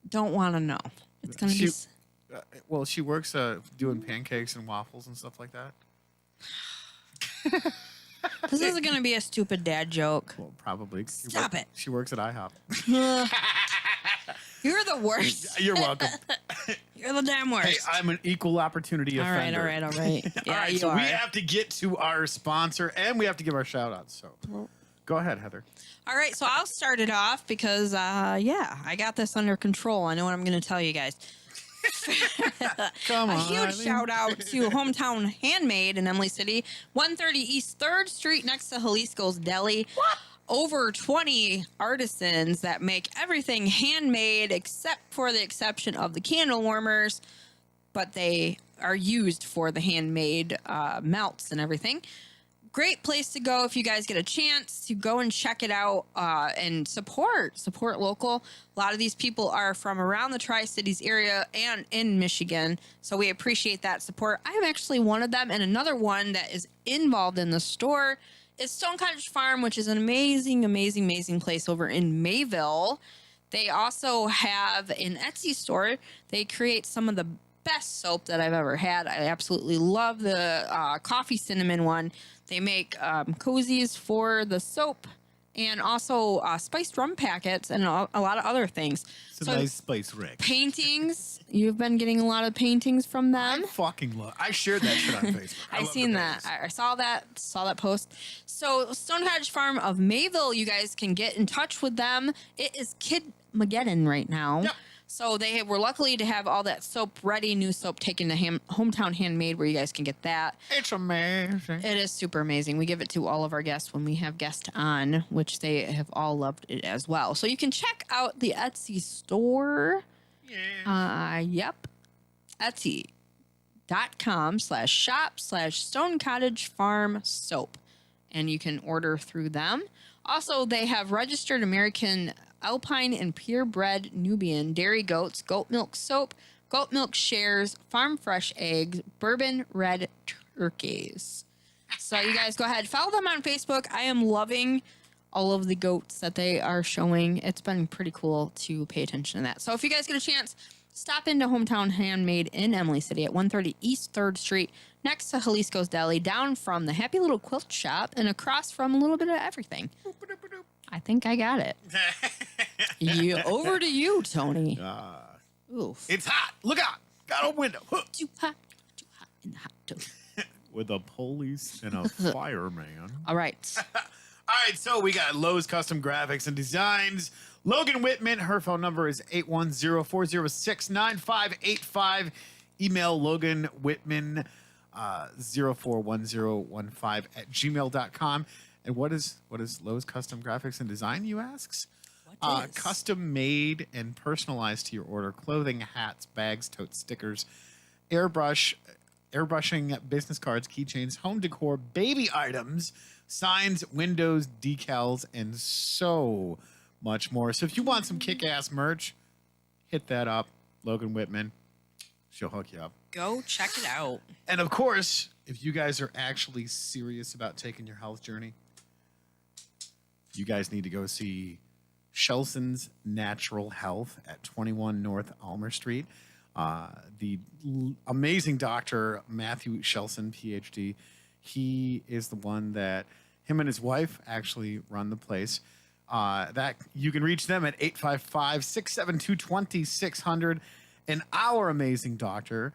Don't want to know. It's going to be. Well, she works doing pancakes and waffles and stuff like that. This is going to be a stupid dad joke. Well, probably. Stop it. She works at IHOP. You're the worst. You're welcome. You're the damn worst. Hey, I'm an equal opportunity all right, offender. all right, all right. Yeah, All right, you so are. we have to get to our sponsor and we have to give our shout outs. So go ahead, Heather. All right, so I'll start it off because, I got this under control. I know what I'm going to tell you guys. Come A on. huge Eileen. shout out to Hometown Handmade in Emily City, 130 East 3rd Street next to Jalisco's Deli. What? Over 20 artisans that make everything handmade except for the exception of the candle warmers, but they are used for the handmade melts and everything. Great place to go if you guys get a chance to go and check it out and support local. A lot of these people are from around the Tri-Cities area and in Michigan, so we appreciate that support. I'm actually one of them, and another one that is involved in the store is Stone Cottage Farm, which is an amazing place over in Mayville. They also have an Etsy store. They create some of the best soap that I've ever had. I absolutely love the coffee cinnamon one. They make cozies for the soap and also spiced rum packets and a lot of other things. It's a nice spice, Rick. Paintings. You've been getting a lot of paintings from them. I shared that shit on Facebook. I love seen the that. paintings. I saw that post. So Stone Cottage Farm of Mayville, you guys can get in touch with them. It is Kid Mageddon right now. Yep. So they were lucky to have all that soap ready, new soap taken to Hometown Handmade, where you guys can get that. It's amazing. It is super amazing. We give it to all of our guests when we have guests on, which they have all loved it as well. So you can check out the Etsy store. Yeah. Yep. Etsy.com/shop/Stone Cottage Farm Soap. And you can order through them. Also, they have registered American Alpine and purebred Nubian dairy goats, goat milk soap, goat milk shares, farm fresh eggs, bourbon red turkeys. So you guys go ahead, follow them on Facebook. I am loving all of the goats that they are showing. It's been pretty cool to pay attention to that. So if you guys get a chance, stop into Hometown Handmade in Emily City at 130 East 3rd Street, next to Jalisco's Deli, down from the Happy Little Quilt Shop, and across from a little bit of everything. I think I got it. Over to you, Tony. Oof. It's hot. Look out. Got a window. Huh. Too hot in the hot tub. With a police and a fireman. All right. All right, so we got Lowe's Custom Graphics and Designs. Logan Whitman, her phone number is 810-406-9585. Email Logan Whitman 041015 And what is Lowe's Custom Graphics and Design, you asks? What is? Custom made and personalized to your order. Clothing, hats, bags, totes, stickers, airbrushing, business cards, keychains, home decor, baby items, signs, windows, decals, and so much more. So if you want some kick-ass merch, hit that up. Logan Whitman. She'll hook you up. Go check it out. And of course, if you guys are actually serious about taking your health journey, you guys need to go see Shelson's Natural Health at 21 North Almer Street. Amazing doctor, Matthew Shelson, PhD. He is the one that him and his wife actually run the place. That you can reach them at 855-672-2600. And our amazing doctor,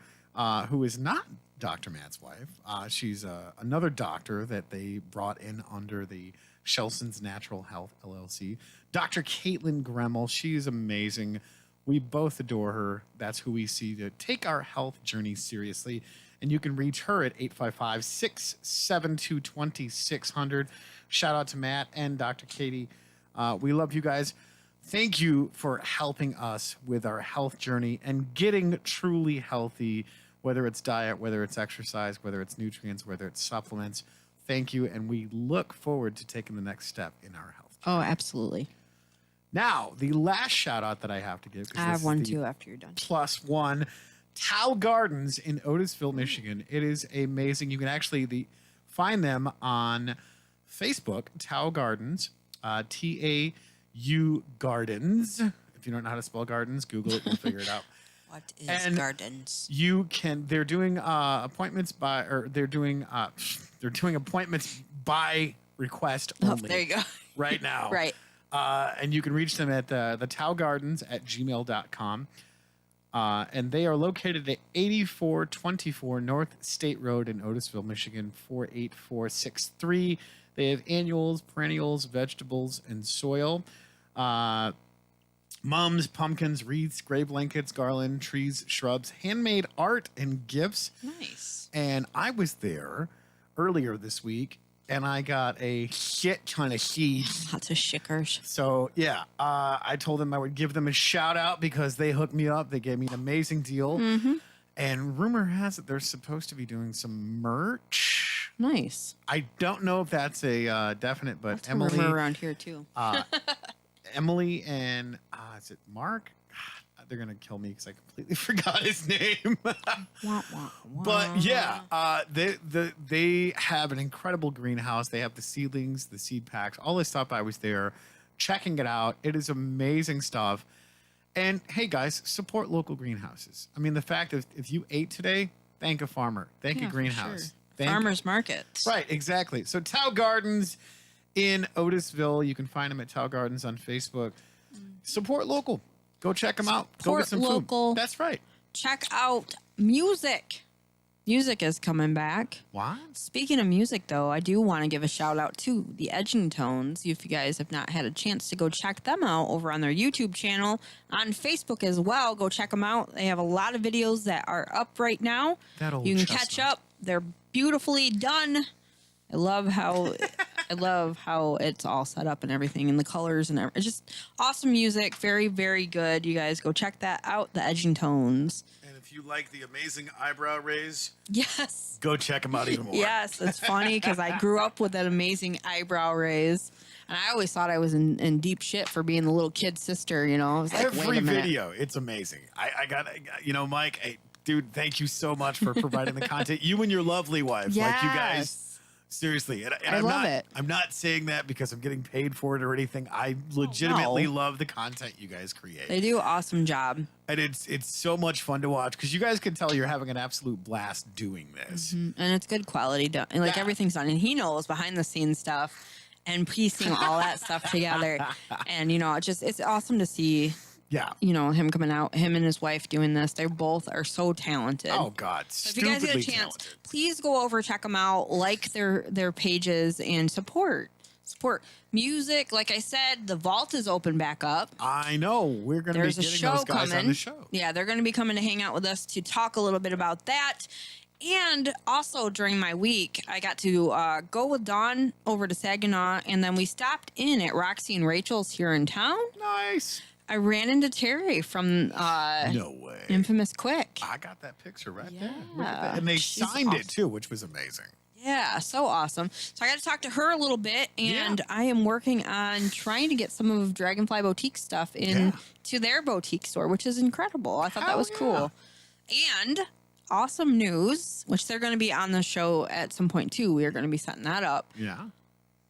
who is not Dr. Matt's wife, she's another doctor that they brought in under the Shelson's Natural Health LLC. Dr. Caitlin Gremmel, she is amazing. We both adore her. That's who we see to take our health journey seriously. And you can reach her at 855-672-2600. Shout out to Matt and Dr. Katie. We love you guys. Thank you for helping us with our health journey and getting truly healthy, whether it's diet, whether it's exercise, whether it's nutrients, whether it's supplements. Thank you. And we look forward to taking the next step in our health journey. Oh, absolutely. Now, the last shout out that I have to give. I have one too after you're done. Plus one. Tao Gardens in Otisville, Michigan. It is amazing. You can actually find them on Facebook, Tao Gardens, TAU Gardens. If you don't know how to spell gardens, Google it. We'll figure it out. What is gardens? You can. They're doing appointments they're doing appointments by request only. Oh, there you go. Right now. Right. And you can reach them at the Tao Gardens at gmail.com. And they are located at 8424 North State Road in Otisville, Michigan, 48463. They have annuals, perennials, vegetables, and soil. Mums, pumpkins, wreaths, gray blankets, garland, trees, shrubs, handmade art, and gifts. Nice. And I was there earlier this week, and I got a shit ton of seeds. Lots of shickers. So, yeah, I told them I would give them a shout out because they hooked me up. They gave me an amazing deal. Mm-hmm. And rumor has it they're supposed to be doing some merch. Nice. I don't know if that's a definite, but That's Emily rumor around here too. Emily and is it Mark? They're gonna kill me because I completely forgot his name. Wah, wah, wah. But yeah, they have an incredible greenhouse. They have the seedlings, the seed packs, all this stuff. I was there checking it out. It is amazing stuff. And hey, guys, support local greenhouses. I mean, the fact that if you ate today, thank a farmer, thank a greenhouse, sure. thank Farmers markets. Right, exactly. So Tao Gardens in Otisville. You can find them at Tao Gardens on Facebook. Support local. Go check them out. Go get some local. food. That's right. Check out music. Music is coming back. What? Speaking of music, though, I do want to give a shout out to the Edging Tones. If you guys have not had a chance to go check them out over on their YouTube channel, on Facebook as well, go check them out. They have a lot of videos that are up right now. That old you can chestnut. catch up. They're beautifully done. I love how it's all set up and everything, and the colors and everything. It's just awesome music. Very, very good. You guys go check that out. The Edging Tones. And if you like the amazing eyebrow raise, Yes. go check them out even more. Yes, it's funny because I grew up with that amazing eyebrow raise, and I always thought I was in deep shit for being the little kid sister. You know, I was like, wait Every a minute. video, it's amazing. I got, Mike, dude, thank you so much for providing the content. You and your lovely wife, like you guys. Seriously, and I love it. I'm not saying that because I'm getting paid for it or anything. I legitimately love the content you guys create. They do an awesome job. And it's so much fun to watch because you guys can tell you're having an absolute blast doing this. And it's good quality. And like everything's done. And he knows behind the scenes stuff and piecing all that stuff together. And, it's awesome to see, him coming out, him and his wife doing this. They both are so talented. Oh, God. So if you guys get a chance, please go over, check them out, like their pages, and support music. Like I said, the vault is open back up. I know. We're going to be getting those guys on the show. Yeah, they're going to be coming to hang out with us to talk a little bit about that. And also during my week, I got to go with Dawn over to Saginaw, and then we stopped in at Roxy and Rachel's here in town. Nice. I ran into Terry from No way. Infamous Quick. I got that picture right Yeah. there. Look at that. And they She's signed it awesome. too, which was amazing. Yeah, so awesome. So I got to talk to her a little bit, and I am working on trying to get some of Dragonfly Boutique stuff to their boutique store, which is incredible. I thought that was cool. And awesome news, which they're going to be on the show at some point too. We are going to be setting that up. Yeah.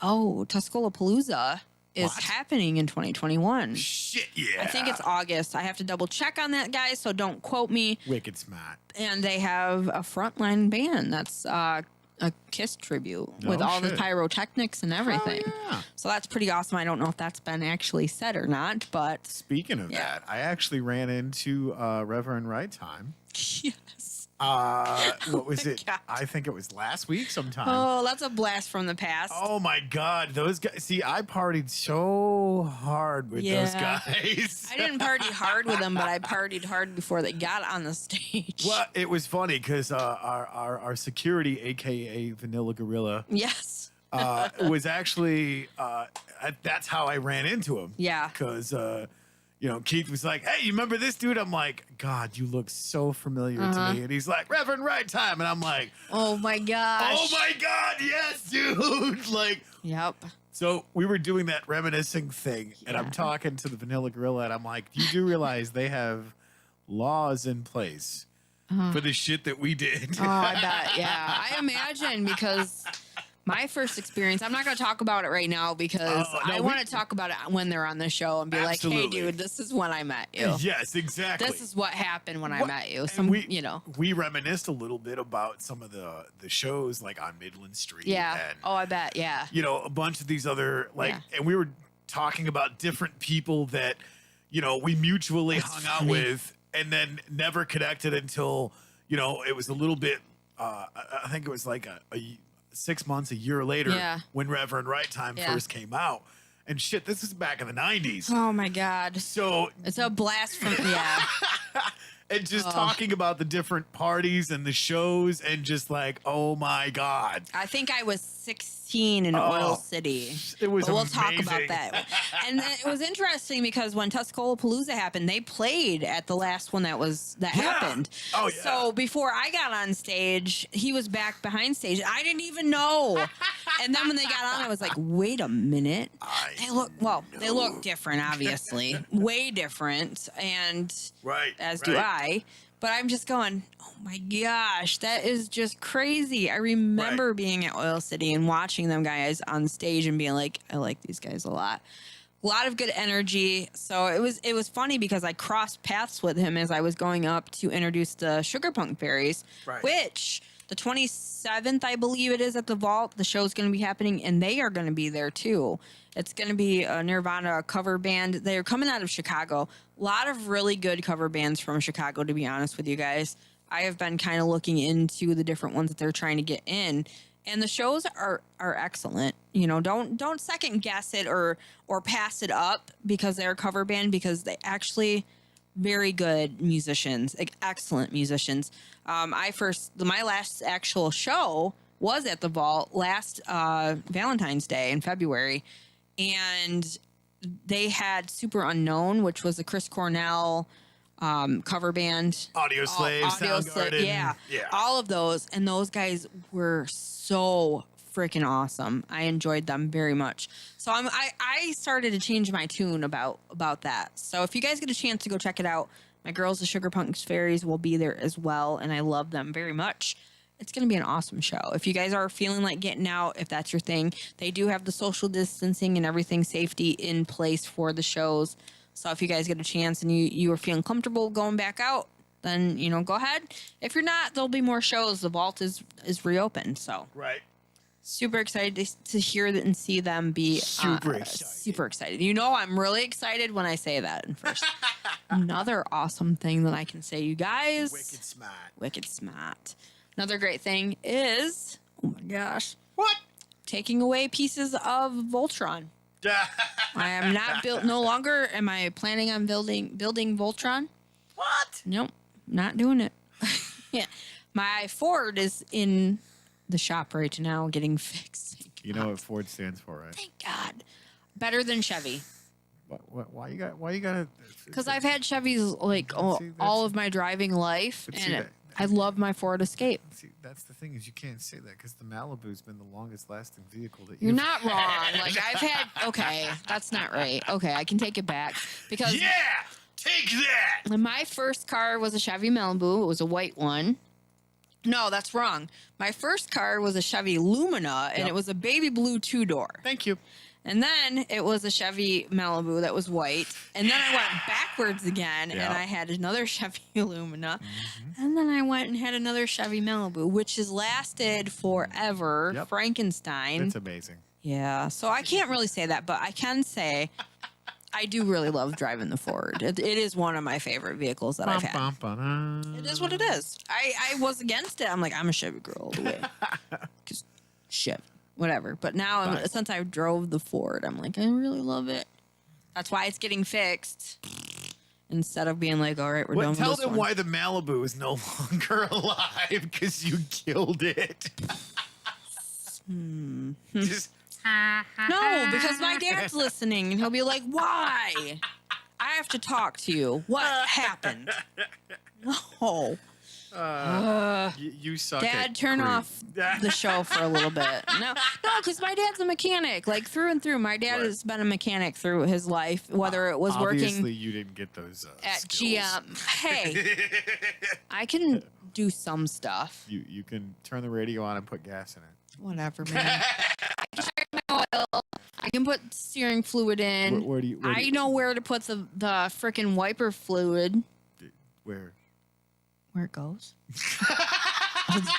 Oh, Tuscola Palooza is happening in 2021. Shit, yeah. I think it's August. I have to double check on that, guys, so don't quote me. Wicked smart. And they have a frontline band that's a Kiss tribute with all the pyrotechnics and everything. Yeah. So that's pretty awesome. I don't know if that's been actually said or not, but speaking of that, I actually ran into Reverend Right Time. Yes. What was it? God. I think it was last week sometime. Oh, that's a blast from the past. Oh my God, those guys! See, I partied so hard with those guys. I didn't party hard with them, but I partied hard before they got on the stage. Well, it was funny because our security, aka Vanilla Gorilla, Yes. was actually that's how I ran into him. Yeah. Because Keith was like, "Hey, you remember this dude?" I'm like, "God, you look so familiar to me." And he's like, "Reverend Right Time," and I'm like, "Oh my gosh! Oh my God, yes, dude!" Like, yep. So we were doing that reminiscing thing, and I'm talking to the Vanilla Gorilla, and I'm like, "You do realize they have laws in place for the shit that we did?" Oh, I bet. Yeah, I imagine because my first experience, I'm not going to talk about it right now because I want to talk about it when they're on the show and be like, "Hey, dude, this is when I met you." Yes, exactly. This is what happened when I met you. We reminisced a little bit about some of the shows like on Midland Street. Yeah. And, I bet. Yeah. A bunch of these other and we were talking about different people that we mutually hung out with and then never connected until it was a little bit. I think it was like a 6 months, a year later, when Reverend Right Time first came out. And shit, this is back in the 90s. Oh my God. So it's a blast from and just talking about the different parties and the shows and just like, oh my God. I think I was 16 in Oil City. It was we'll talk about that. And it was interesting because when Tuscola Palooza happened, they played at the last one that happened. Oh yeah. So before I got on stage, he was back behind stage. I didn't even know. And then when they got on, I was like, wait a minute. They look different, obviously. Way different. And as do I. But I'm just going, oh my gosh, that is just crazy. I remember being at Oil City and watching them guys on stage and being like, I like these guys a lot. A lot of good energy. So it was funny because I crossed paths with him as I was going up to introduce the Sugar Punk Fairies, which the 27th, I believe it is, at the Vault. The show's going to be happening, and they are going to be there too. It's going to be a Nirvana cover band. They're coming out of Chicago. A lot of really good cover bands from Chicago, to be honest with you guys. I have been kind of looking into the different ones that they're trying to get in, and the shows are excellent. Don't second guess it or pass it up because they're a cover band, because they actually very good musicians, excellent musicians. My last actual show was at the Vault last Valentine's Day in February, and they had Super Unknown, which was a Chris Cornell cover band. Audio Slave, Soundgarden. Yeah, all of those. And those guys were so freaking awesome. I enjoyed them very much. So I started to change my tune about that. So if you guys get a chance to go check it out, my girls, the Sugar Punks Fairies, will be there as well, and I love them very much. It's going to be an awesome show. If you guys are feeling like getting out, if that's your thing, they do have the social distancing and everything, safety in place for the shows. So if you guys get a chance and you are feeling comfortable going back out, then, go ahead. If you're not, there'll be more shows. The Vault is reopened. So super excited to hear and see them be super excited. I'm really excited when I say that first. Another awesome thing that I can say, you guys. Wicked smart. Another great thing is, oh my gosh. What? Taking away pieces of Voltron. I am not no longer am I planning on building Voltron. What? Nope, not doing it. Yeah. My Ford is in the shop right now getting fixed. You know what Ford stands for, right? Thank God. Better than Chevy. Why you got to? Because I've had Chevys like all of my driving life, and I love my Ford Escape. See, that's the thing is you can't say that because the Malibu's been the longest lasting vehicle that You're you've not wrong. Like I've had. Okay, that's not right. Okay, I can take it back because Yeah, take that. my first car was a Chevy Malibu. It was a white one. No, that's wrong. My first car was a Chevy Lumina, and Yep. it was a baby blue 2-door. Thank you. And then it was a Chevy Malibu that was white. And then I went backwards again, Yeah. and I had another Chevy Lumina. And then I went and had another Chevy Malibu, which has lasted forever. Yep. Frankenstein. It's amazing. Yeah. So I can't really say that, but I can say I do really love driving the Ford. It is one of my favorite vehicles that I've had. It is what it is. I was against it. I'm like, I'm a Chevy girl all the way. Because Chevy, whatever. But now, Fine. since I drove the Ford, I'm like, I really love it. That's why it's getting fixed. Instead of being like, all right, we're done with Tell this them one. why the Malibu is no longer alive because you killed it. Just No, because my dad's listening and he'll be like, why? I have to talk to you. What happened? No. you suck. Dad, at turn creep. off the show for a little bit. No, because my dad's a mechanic, like through and through. My dad Right. has been a mechanic through his life, whether it was Obviously, working you didn't get those at skills. GM. Hey, I can do some stuff. You can turn the radio on and put gas in it. Whatever, man. I can check my oil. I can put steering fluid in. Where do you? Where do I you- know where to put the freaking wiper fluid. Where Where it goes.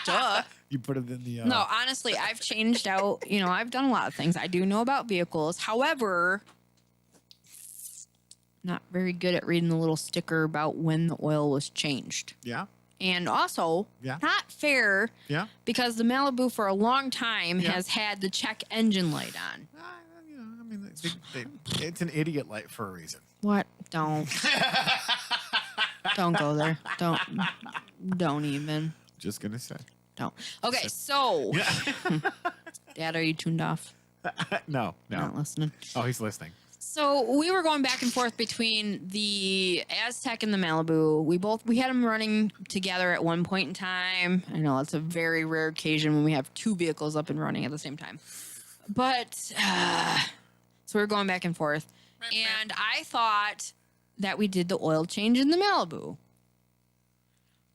Duh. you put it in the? No, honestly, I've changed out. I've done a lot of things. I do know about vehicles. However, not very good at reading the little sticker about when the oil was changed. Yeah. And also, Yeah. not fair Yeah. because the Malibu for a long time Yeah. has had the check engine light on. I mean, it's an idiot light for a reason. What? Don't. Don't go there. Don't even. Just gonna say. Don't. Okay, so Dad, are you tuned off? No. Not listening. Oh, he's listening. So we were going back and forth between the Aztec and the Malibu. We had them running together at one point in time. I know it's a very rare occasion when we have two vehicles up and running at the same time. But so we were going back and forth, and I thought that we did the oil change in the Malibu.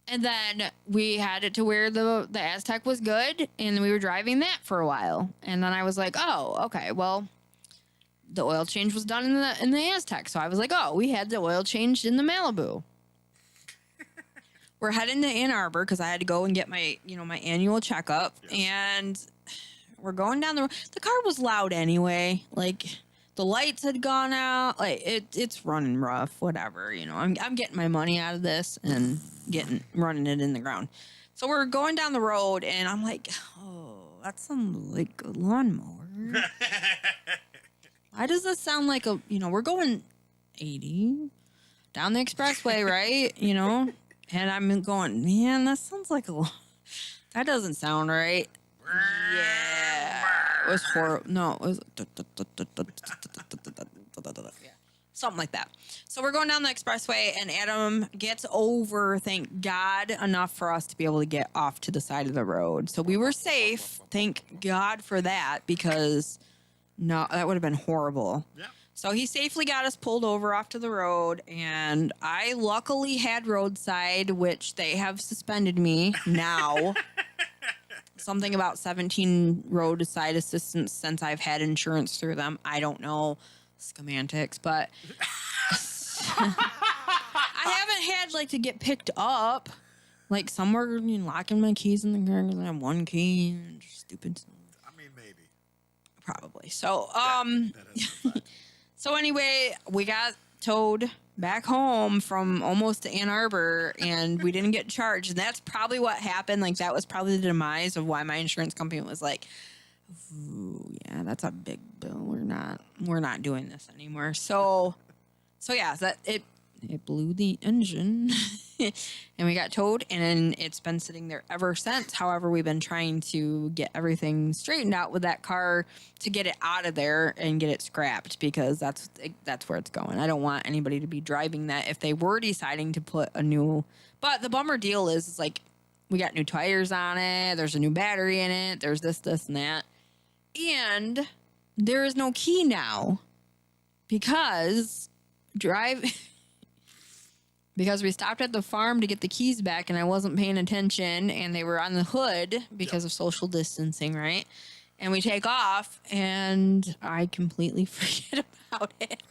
And then we had it to where the Aztec was good, and we were driving that for a while. And then I was like, oh, okay, well, the oil change was done in the Aztec. So I was like, oh, we had the oil changed in the Malibu. We're heading to Ann Arbor because I had to go and get my annual checkup. And we're going down the road. The car was loud anyway. Like the lights had gone out. Like it's running rough. Whatever. I'm getting my money out of this and running it in the ground. So we're going down the road and I'm like, oh, that sounds like a lawnmower. Why does this sound like we're going 80 down the expressway, right? And I'm going, man, that sounds like that doesn't sound right. Yeah. It was horrible. No, it was something like that. So we're going down the expressway and Adam gets over, thank God, enough for us to be able to get off to the side of the road. So we were safe. Thank God for that because no, that would have been horrible. Yeah. So he safely got us pulled over off to the road, and I luckily had roadside, which they have suspended me now. Something about 17 roadside assistance since I've had insurance through them. I don't know semantics, but I haven't had to get picked up. Like somewhere locking my keys in the car because I have one key and stupid. I mean, maybe. Probably. So, That is a fact. so anyway, we got towed back home from almost to Ann Arbor and we didn't get charged. And that's probably what happened. Like that was probably the demise of why my insurance company was like, ooh, yeah, that's a big bill. We're not doing this anymore. So yeah, it blew the engine and we got towed and it's been sitting there ever since. However, we've been trying to get everything straightened out with that car to get it out of there and get it scrapped because that's where it's going. I don't want anybody to be driving that if they were deciding to put a new, but the bummer deal is like We got new tires on it. There's a new battery in it. There's this, and that. And there is no key now because because we stopped at the farm to get the keys back and I wasn't paying attention and they were on the hood because of social distancing, right? And we take off and I completely forget about it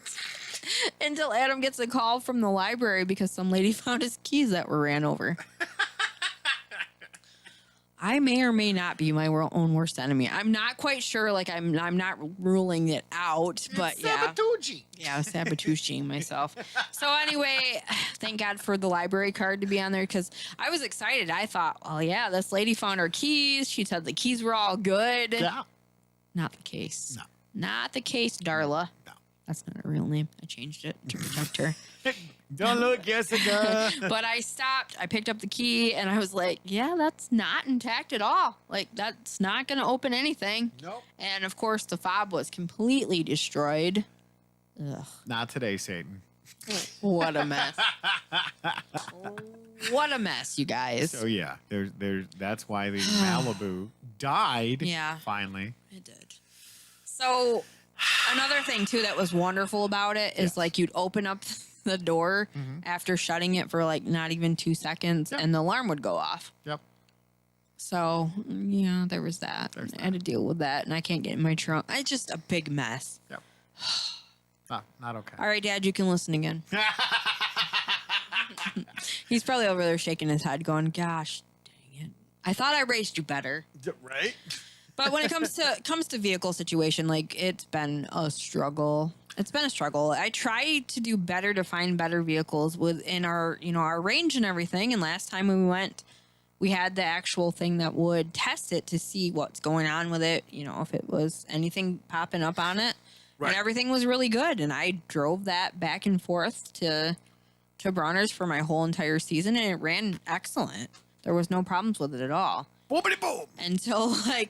until Adam gets a call from the library because some lady found his keys that were ran over. I may or may not be my own worst enemy. I'm not quite sure. Like I'm not ruling it out, but yeah, sabotaging myself. So anyway, thank God for the library card to be on there because I was excited. I thought, well, yeah, this lady found our keys. She said the keys were all good. Yeah. Not the case. No. Not the case, Darla. No. That's not a real name. I changed it to protect her. Don't look, Jessica. But I stopped. I picked up the key and I was like, yeah, that's not intact at all. Like, that's not going to open anything. Nope. And of course, the fob was completely destroyed. Ugh. Not today, Satan. What a mess. What a mess, you guys. So yeah, there's that's why the Malibu died. Yeah. Finally. It did. So another thing too that was wonderful about it is like you'd open up the door after shutting it for like not even 2 seconds and the alarm would go off. Yep. So yeah, there was that. I had to deal with that and I can't get in my trunk. It's just a big mess. Yep. Not okay. All right, Dad, you can listen again. He's probably over there shaking his head going, gosh, dang it. I thought I raised you better. Right? But when it comes to vehicle situation, like it's been a struggle. It's been a struggle. I try to do better to find better vehicles within our, our range and everything. And last time when we went, we had the actual thing that would test it to see what's going on with it. If it was anything popping up on it. Right. And everything was really good. And I drove that back and forth to Bronner's for my whole entire season. And it ran excellent. There was no problems with it at all. Boomity boom. Until I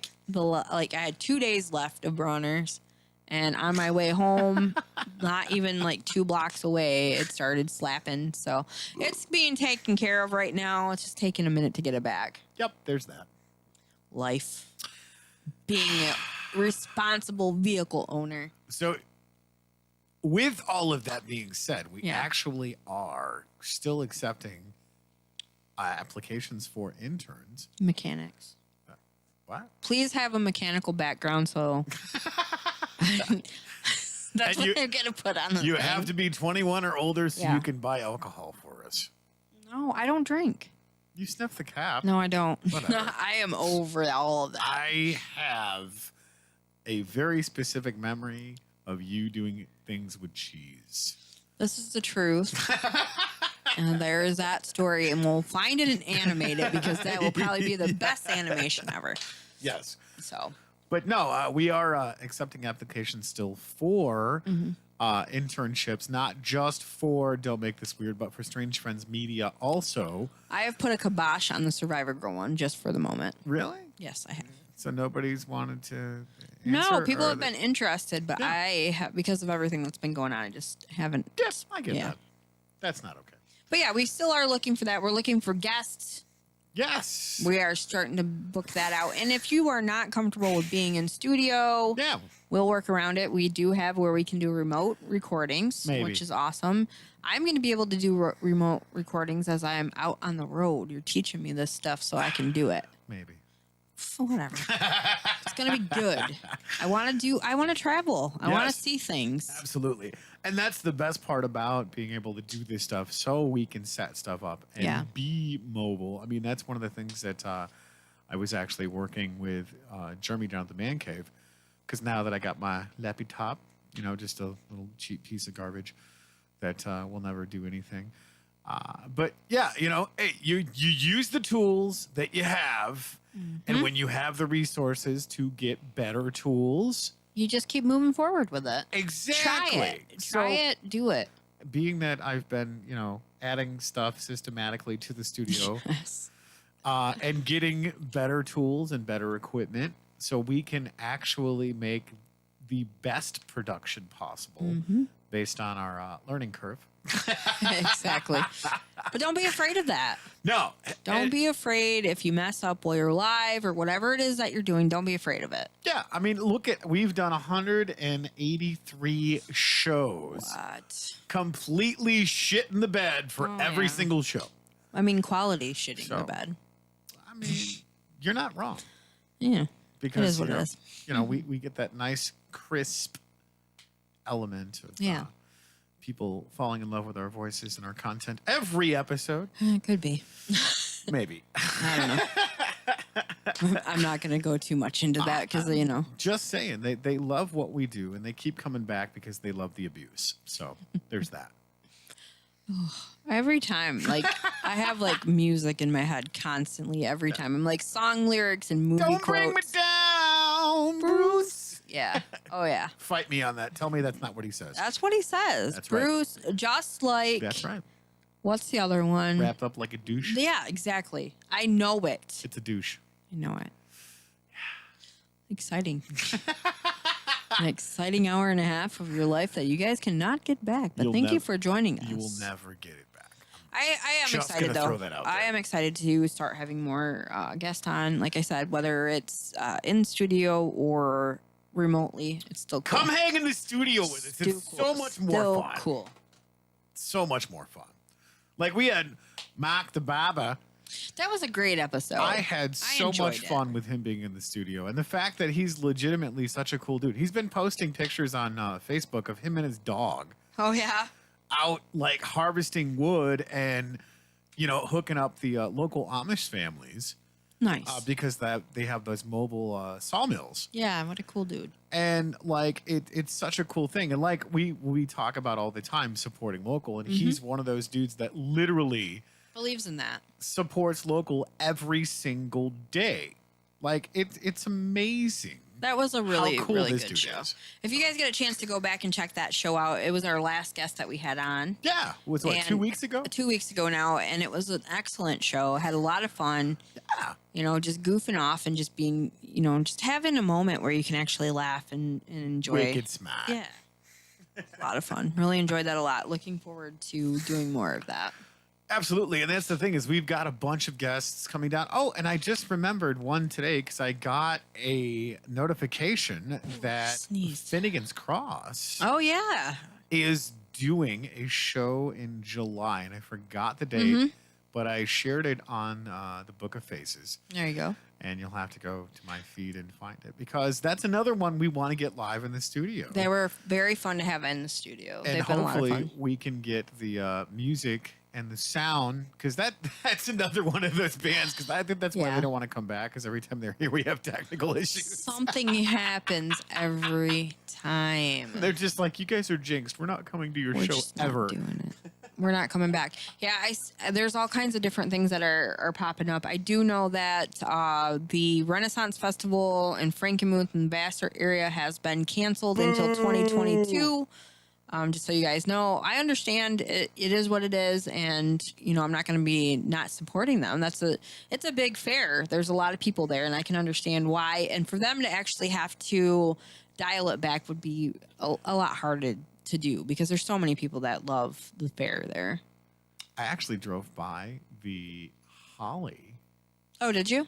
had 2 days left of Bronner's, and on my way home, not even 2 blocks away, it started slapping. So it's being taken care of right now. It's just taking a minute to get it back. Yep, there's that. Life, being a responsible vehicle owner. So, with all of that being said, we actually are still accepting applications for interns. Mechanics. What? Please have a mechanical background, so that's what I'm gonna put on the You thing. have to be 21 or older so you can buy alcohol for us. No, I don't drink. You sniff the cap. No, I don't. Whatever. I am over all of that. I have a very specific memory of you doing things with cheese. This is the truth. And there is that story, and we'll find it and animate it because that will probably be the best animation ever. Yes. So, but no, we are accepting applications still for internships, not just for Don't Make This Weird, but for Strange Friends Media also. I have put a kibosh on the Survivor Girl one just for the moment. Really? Yes, I have. So nobody's wanted to No, answer, people or have been interested, but I have, because of everything that's been going on, I just haven't. Yes, I get that. That's not okay. But yeah, we still are looking for that. We're looking for guests. Yes. We are starting to book that out. And if you are not comfortable with being in studio, we'll work around it. We do have where we can do remote recordings, which is awesome. I'm going to be able to do remote recordings as I am out on the road. You're teaching me this stuff so I can do it. Maybe. Whatever. It's going to be good. I want to travel. I want to see things. Absolutely. And that's the best part about being able to do this stuff so we can set stuff up and be mobile. I mean, that's one of the things that I was actually working with Jeremy down at the Man Cave, because now that I got my laptop, just a little cheap piece of garbage that will never do anything. But yeah, hey, you use the tools that you have. And when you have the resources to get better tools, you just keep moving forward with it. Exactly. Try it. Do it. Being that I've been, adding stuff systematically to the studio and getting better tools and better equipment so we can actually make the best production possible based on our learning curve. Exactly. But don't be afraid of that. No. Don't be afraid if you mess up while you're live or whatever it is that you're doing. Don't be afraid of it. Yeah, I mean, we've done 183 shows. What? Completely shit in the bed for every single show. I mean, quality shitting So, the bed. I mean, you're not wrong. Yeah. Because It is what it is. we get that nice crisp element of people falling in love with our voices and our content every episode. It could be. Maybe. I don't know. I'm not going to go too much into that because, Just saying, they love what we do and they keep coming back because they love the abuse. So there's that. every time, like, I have, like, music in my head constantly every time. I'm like song lyrics and movie Don't quotes. bring me down, Bruce. Yeah. Oh, yeah. Fight me on that. Tell me that's not what he says. That's what he says. That's right. Bruce, just like, That's right. what's the other one? Wrapped up like a douche. Yeah, exactly. I know it. It's a douche. I know it. Exciting. An exciting hour and a half of your life that you guys cannot get back. But thank you for joining us. You will never get it back. I am just excited gonna though. throw that out I there. am excited to start having more guests on. Like I said, whether it's in studio or remotely, it's still cool. Come hang in the studio with us. It's Still so cool. much more Still fun. cool. So much more fun. Like we had Mark the Baba. That was a great episode. I had so enjoyed much it. fun with him being in the studio. And the fact that he's legitimately such a cool dude. He's been posting pictures on Facebook of him and his dog Oh yeah. out like harvesting wood and, hooking up the local Amish families Nice. because they have those mobile sawmills. Yeah, what a cool dude. And like it's such a cool thing. And like we talk about all the time supporting local. And he's one of those dudes that literally Believes in that. supports local every single day. Like it's amazing. That was a really, cool really this good dude show. is. If you guys get a chance to go back and check that show out, it was our last guest that we had on. Yeah. It was what, And 2 weeks ago? 2 weeks ago now, and it was an excellent show. Had a lot of fun. Yeah. Just goofing off and just being, just having a moment where you can actually laugh and enjoy. Wicked smart. Yeah. A lot of fun. Really enjoyed that a lot. Looking forward to doing more of that. Absolutely. And that's the thing is we've got a bunch of guests coming down. Oh, and I just remembered one today because I got a notification that Sneezed. Finnegan's Cross Oh, yeah. is doing a show in July. And I forgot the date, but I shared it on the Book of Faces. There you go. And you'll have to go to my feed and find it because that's another one we want to get live in the studio. They were very fun to have in the studio. And They've been a lot of hopefully fun. we can get the music and the sound because that's another one of those bands because I think that's why Yeah. they don't want to come back because every time they're here we have technical issues. Something happens every time. They're just like, you guys are jinxed. We're not coming to your We're show just not ever. doing it. We're not coming back. Yeah, there's all kinds of different things that are popping up. I do know that the Renaissance Festival in Frankenmuth and Vassar area has been canceled until 2022. Just so you guys know, I understand it is what it is, and I'm not going to be not supporting them. It's a big fair. There's a lot of people there, and I can understand why. And for them to actually have to dial it back would be a lot harder to do because there's so many people that love the fair there. I actually drove by the Holly Oh, did you?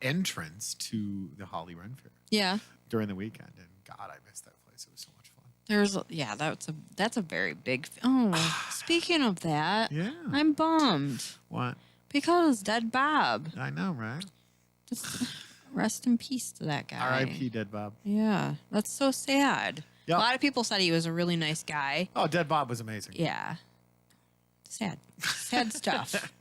entrance to the Holly Ren Fair Yeah. during the weekend, and God, I missed that place. It was so much fun. That's a very big. Speaking of that, Yeah. I'm bummed What? because Dead Bob. I know, right? Just rest in peace to that guy. R.I.P. Dead Bob. Yeah, that's so sad. Yep. A lot of people said he was a really nice guy. Oh, Dead Bob was amazing. Yeah. Sad stuff.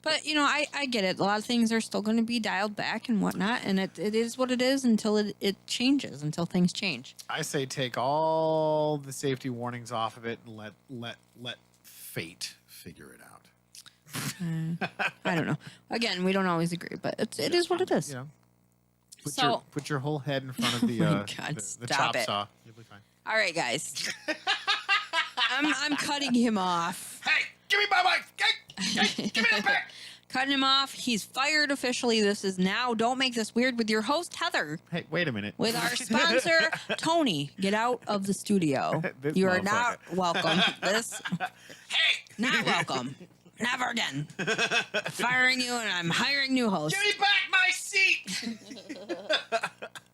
But, I get it. A lot of things are still going to be dialed back and whatnot. And it is what it is until it changes, until things change. I say take all the safety warnings off of it and let fate figure it out. I don't know. Again, we don't always agree, but it is what it is. You know, So- put your whole head in front of the Oh my God, the stop chop it. saw. You'll be fine. All right, guys. I'm cutting him off. Hey, give me my mic. Hey, give me that back. Cutting him off. He's fired officially. This is now Don't Make This Weird with your host, Heather. Hey, wait a minute. With our sponsor, Tony. Get out of the studio. This You are not motherfucker. welcome. This Hey, not welcome. Never again. Firing you, and I'm hiring new hosts. Give me back my seat.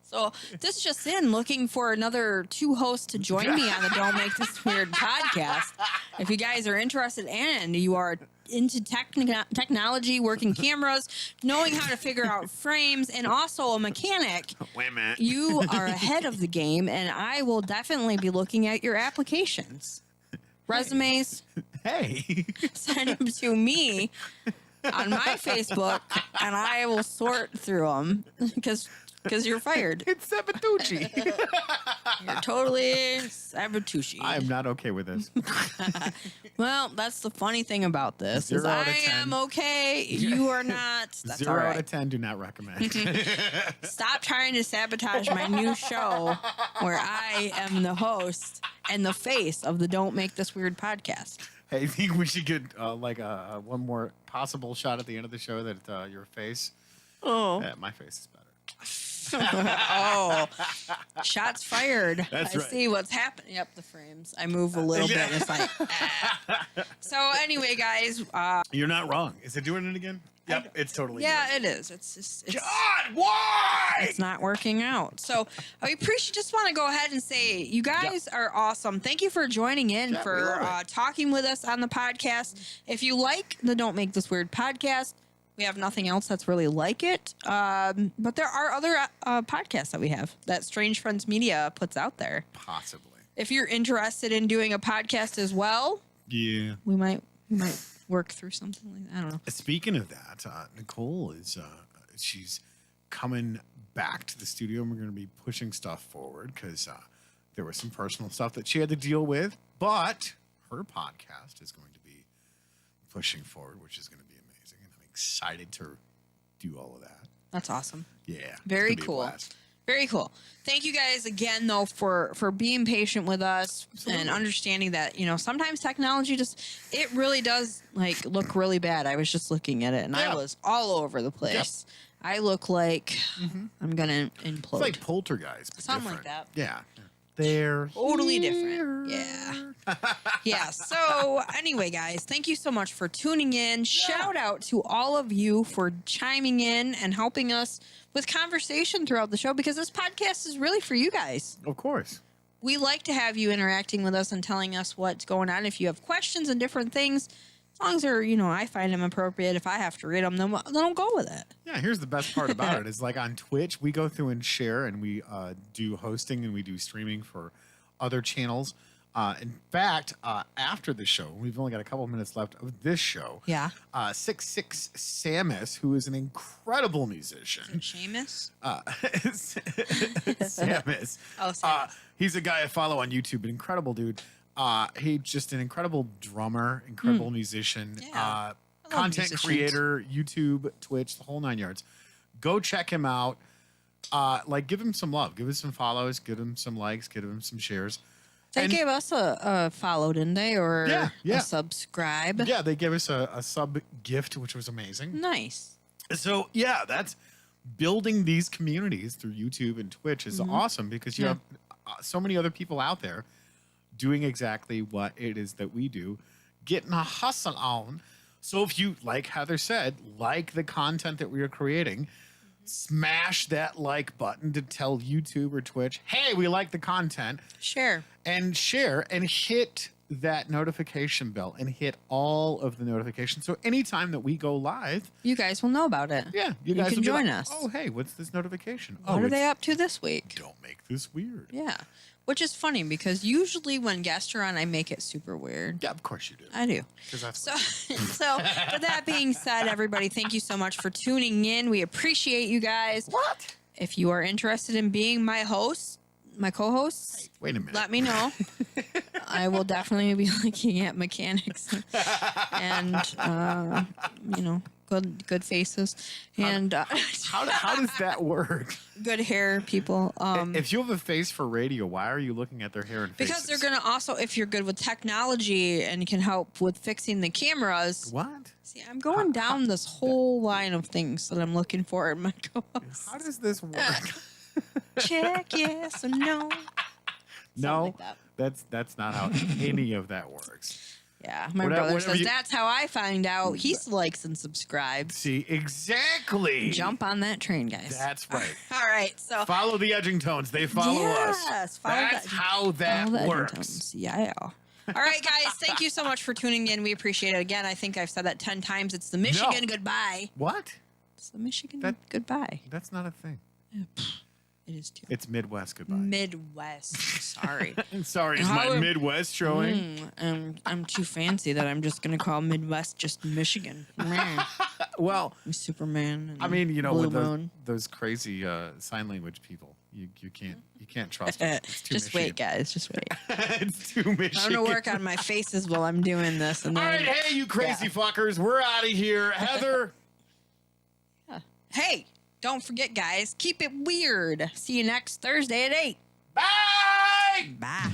So this just in, looking for another 2 hosts to join me on the Don't Make This Weird podcast. If you guys are interested and you are into technology, working cameras, knowing how to figure out frames, and also a mechanic, Wait a minute. you are ahead of the game, and I will definitely be looking at your applications. Resumes, Hey. send them to me on my Facebook, and I will sort through them because you're fired. It's Sabatucci. You're totally Sabatucci. I am not okay with this. Well, that's the funny thing about this. Is 0 out I of 10. am okay. You are not. That's 0 all out right. of 10. Do not recommend. Stop trying to sabotage my new show where I am the host and the face of the Don't Make This Weird podcast. Hey, I think we should get one more possible shot at the end of the show that your face. Oh. My face is better. Oh, shots fired. That's I right. see what's happening. Yep, the frames. I move a little bit. And it's like, ah. So anyway, guys. You're not wrong. Is it doing it again? Yep, it's totally. Yeah, doing it is. It's just. It's, God, why? it's not working out. So I appreciate. Just want to go ahead and say you guys are awesome. Thank you for joining in Yeah, we for love it. talking with us on the podcast. If you like the Don't Make This Weird podcast, we have nothing else that's really like it. But there are other podcasts that we have that Strange Friends Media puts out there. Possibly. If you're interested in doing a podcast as well, Yeah. we might work through something like that. I don't know. Speaking of that, Nicole is she's coming back to the studio, and we're going to be pushing stuff forward because there was some personal stuff that she had to deal with. But her podcast is going to be pushing forward, which is going to be amazing, and I'm excited to do all of that. That's awesome. Yeah, it's Very gonna be a cool. blast. Very cool. Thank you guys again, though, for being patient with us and understanding that, sometimes technology it really does look really bad. I was just looking at it and Yeah. I was all over the place. I look like I'm going to implode. It's like Poltergeist, but Something like different. that. Yeah, they're Totally here. different. Yeah. Yeah. So anyway, guys, thank you so much for tuning in. Shout out to all of you for chiming in and helping us with conversation throughout the show, because this podcast is really for you guys. Of course. We like to have you interacting with us and telling us what's going on. If you have questions and different things, as long as they're, I find them appropriate. If I have to read them, then I'll go with it. Yeah, here's the best part about it is like on Twitch, we go through and share, and we do hosting and we do streaming for other channels. In fact, after the show, we've only got a couple minutes left of this show. Yeah. 66 Samus, who is an incredible musician. Seamus? Samus. Oh, Samus. He's a guy I follow on YouTube, an incredible dude. He's just an incredible drummer, incredible musician, Yeah. I love content musicians. creator, YouTube, Twitch, the whole 9 yards. Go check him out. Give him some love, give him some follows, give him some likes, give him some shares. They And- gave us a follow, didn't they? Or Yeah. a subscribe. Yeah, they gave us a sub gift, which was amazing. Nice. So yeah, that's building these communities through YouTube and Twitch is awesome because you Yeah. have so many other people out there doing exactly what it is that we do, getting a hustle on. So if you, like Heather said, like the content that we are creating, smash that like button to tell YouTube or Twitch, hey, we like the content, Share. and share and hit that notification bell and hit all of the notifications. So anytime that we go live, You guys will know about it. yeah, You guys can will be join like, us. Oh, hey, what's this notification? What are it's they up to this week? Don't make this weird. Yeah. Which is funny because usually when guests are on, I make it super weird. Yeah, of course you do. I do. 'Cause that's So, so with that being said, everybody, thank you so much for tuning in. We appreciate you guys. what? If you are interested in being my host, my co-host, Wait a minute. let me know. I will definitely be looking at mechanics and good faces and How does that work? good hair people. If you have a face for radio, why are you looking at their hair and faces? Because they're gonna also, if you're good with technology and can help with fixing the cameras. What? See, I'm going down this whole line of things that I'm looking for in my co-host. How does this work? Check yes or no. No, like that. that's not how any of that works. Yeah, my Whatever- brother whatever says you- that's how I find out. He likes and subscribes. See, exactly. Jump on that train, guys. That's right. All right, so Follow the Edgingtons. They follow yes, us. follow That's the- how that follow the works. Edgingtons. Yeah. All right, guys. Thank you so much for tuning in. We appreciate it. Again, I think I've said that 10 times. It's the Michigan goodbye. What? It's the Michigan That- goodbye. That's not a thing. It is too. It's Midwest goodbye. Midwest. Sorry. Sorry, is How my am- Midwest showing? I'm too fancy that I'm just gonna call Midwest just Michigan. Meh. Well, Superman. And I mean, you know, Blue with Moon. those crazy sign language people, you can't trust them. It's too Just wait, guys. Just wait. It's too Michigan. I'm gonna work on my faces while I'm doing this, and All then right, hey, you crazy fuckers, we're out of here. Heather. hey, don't forget, guys. Keep it weird. See you next Thursday at 8. Bye. Bye.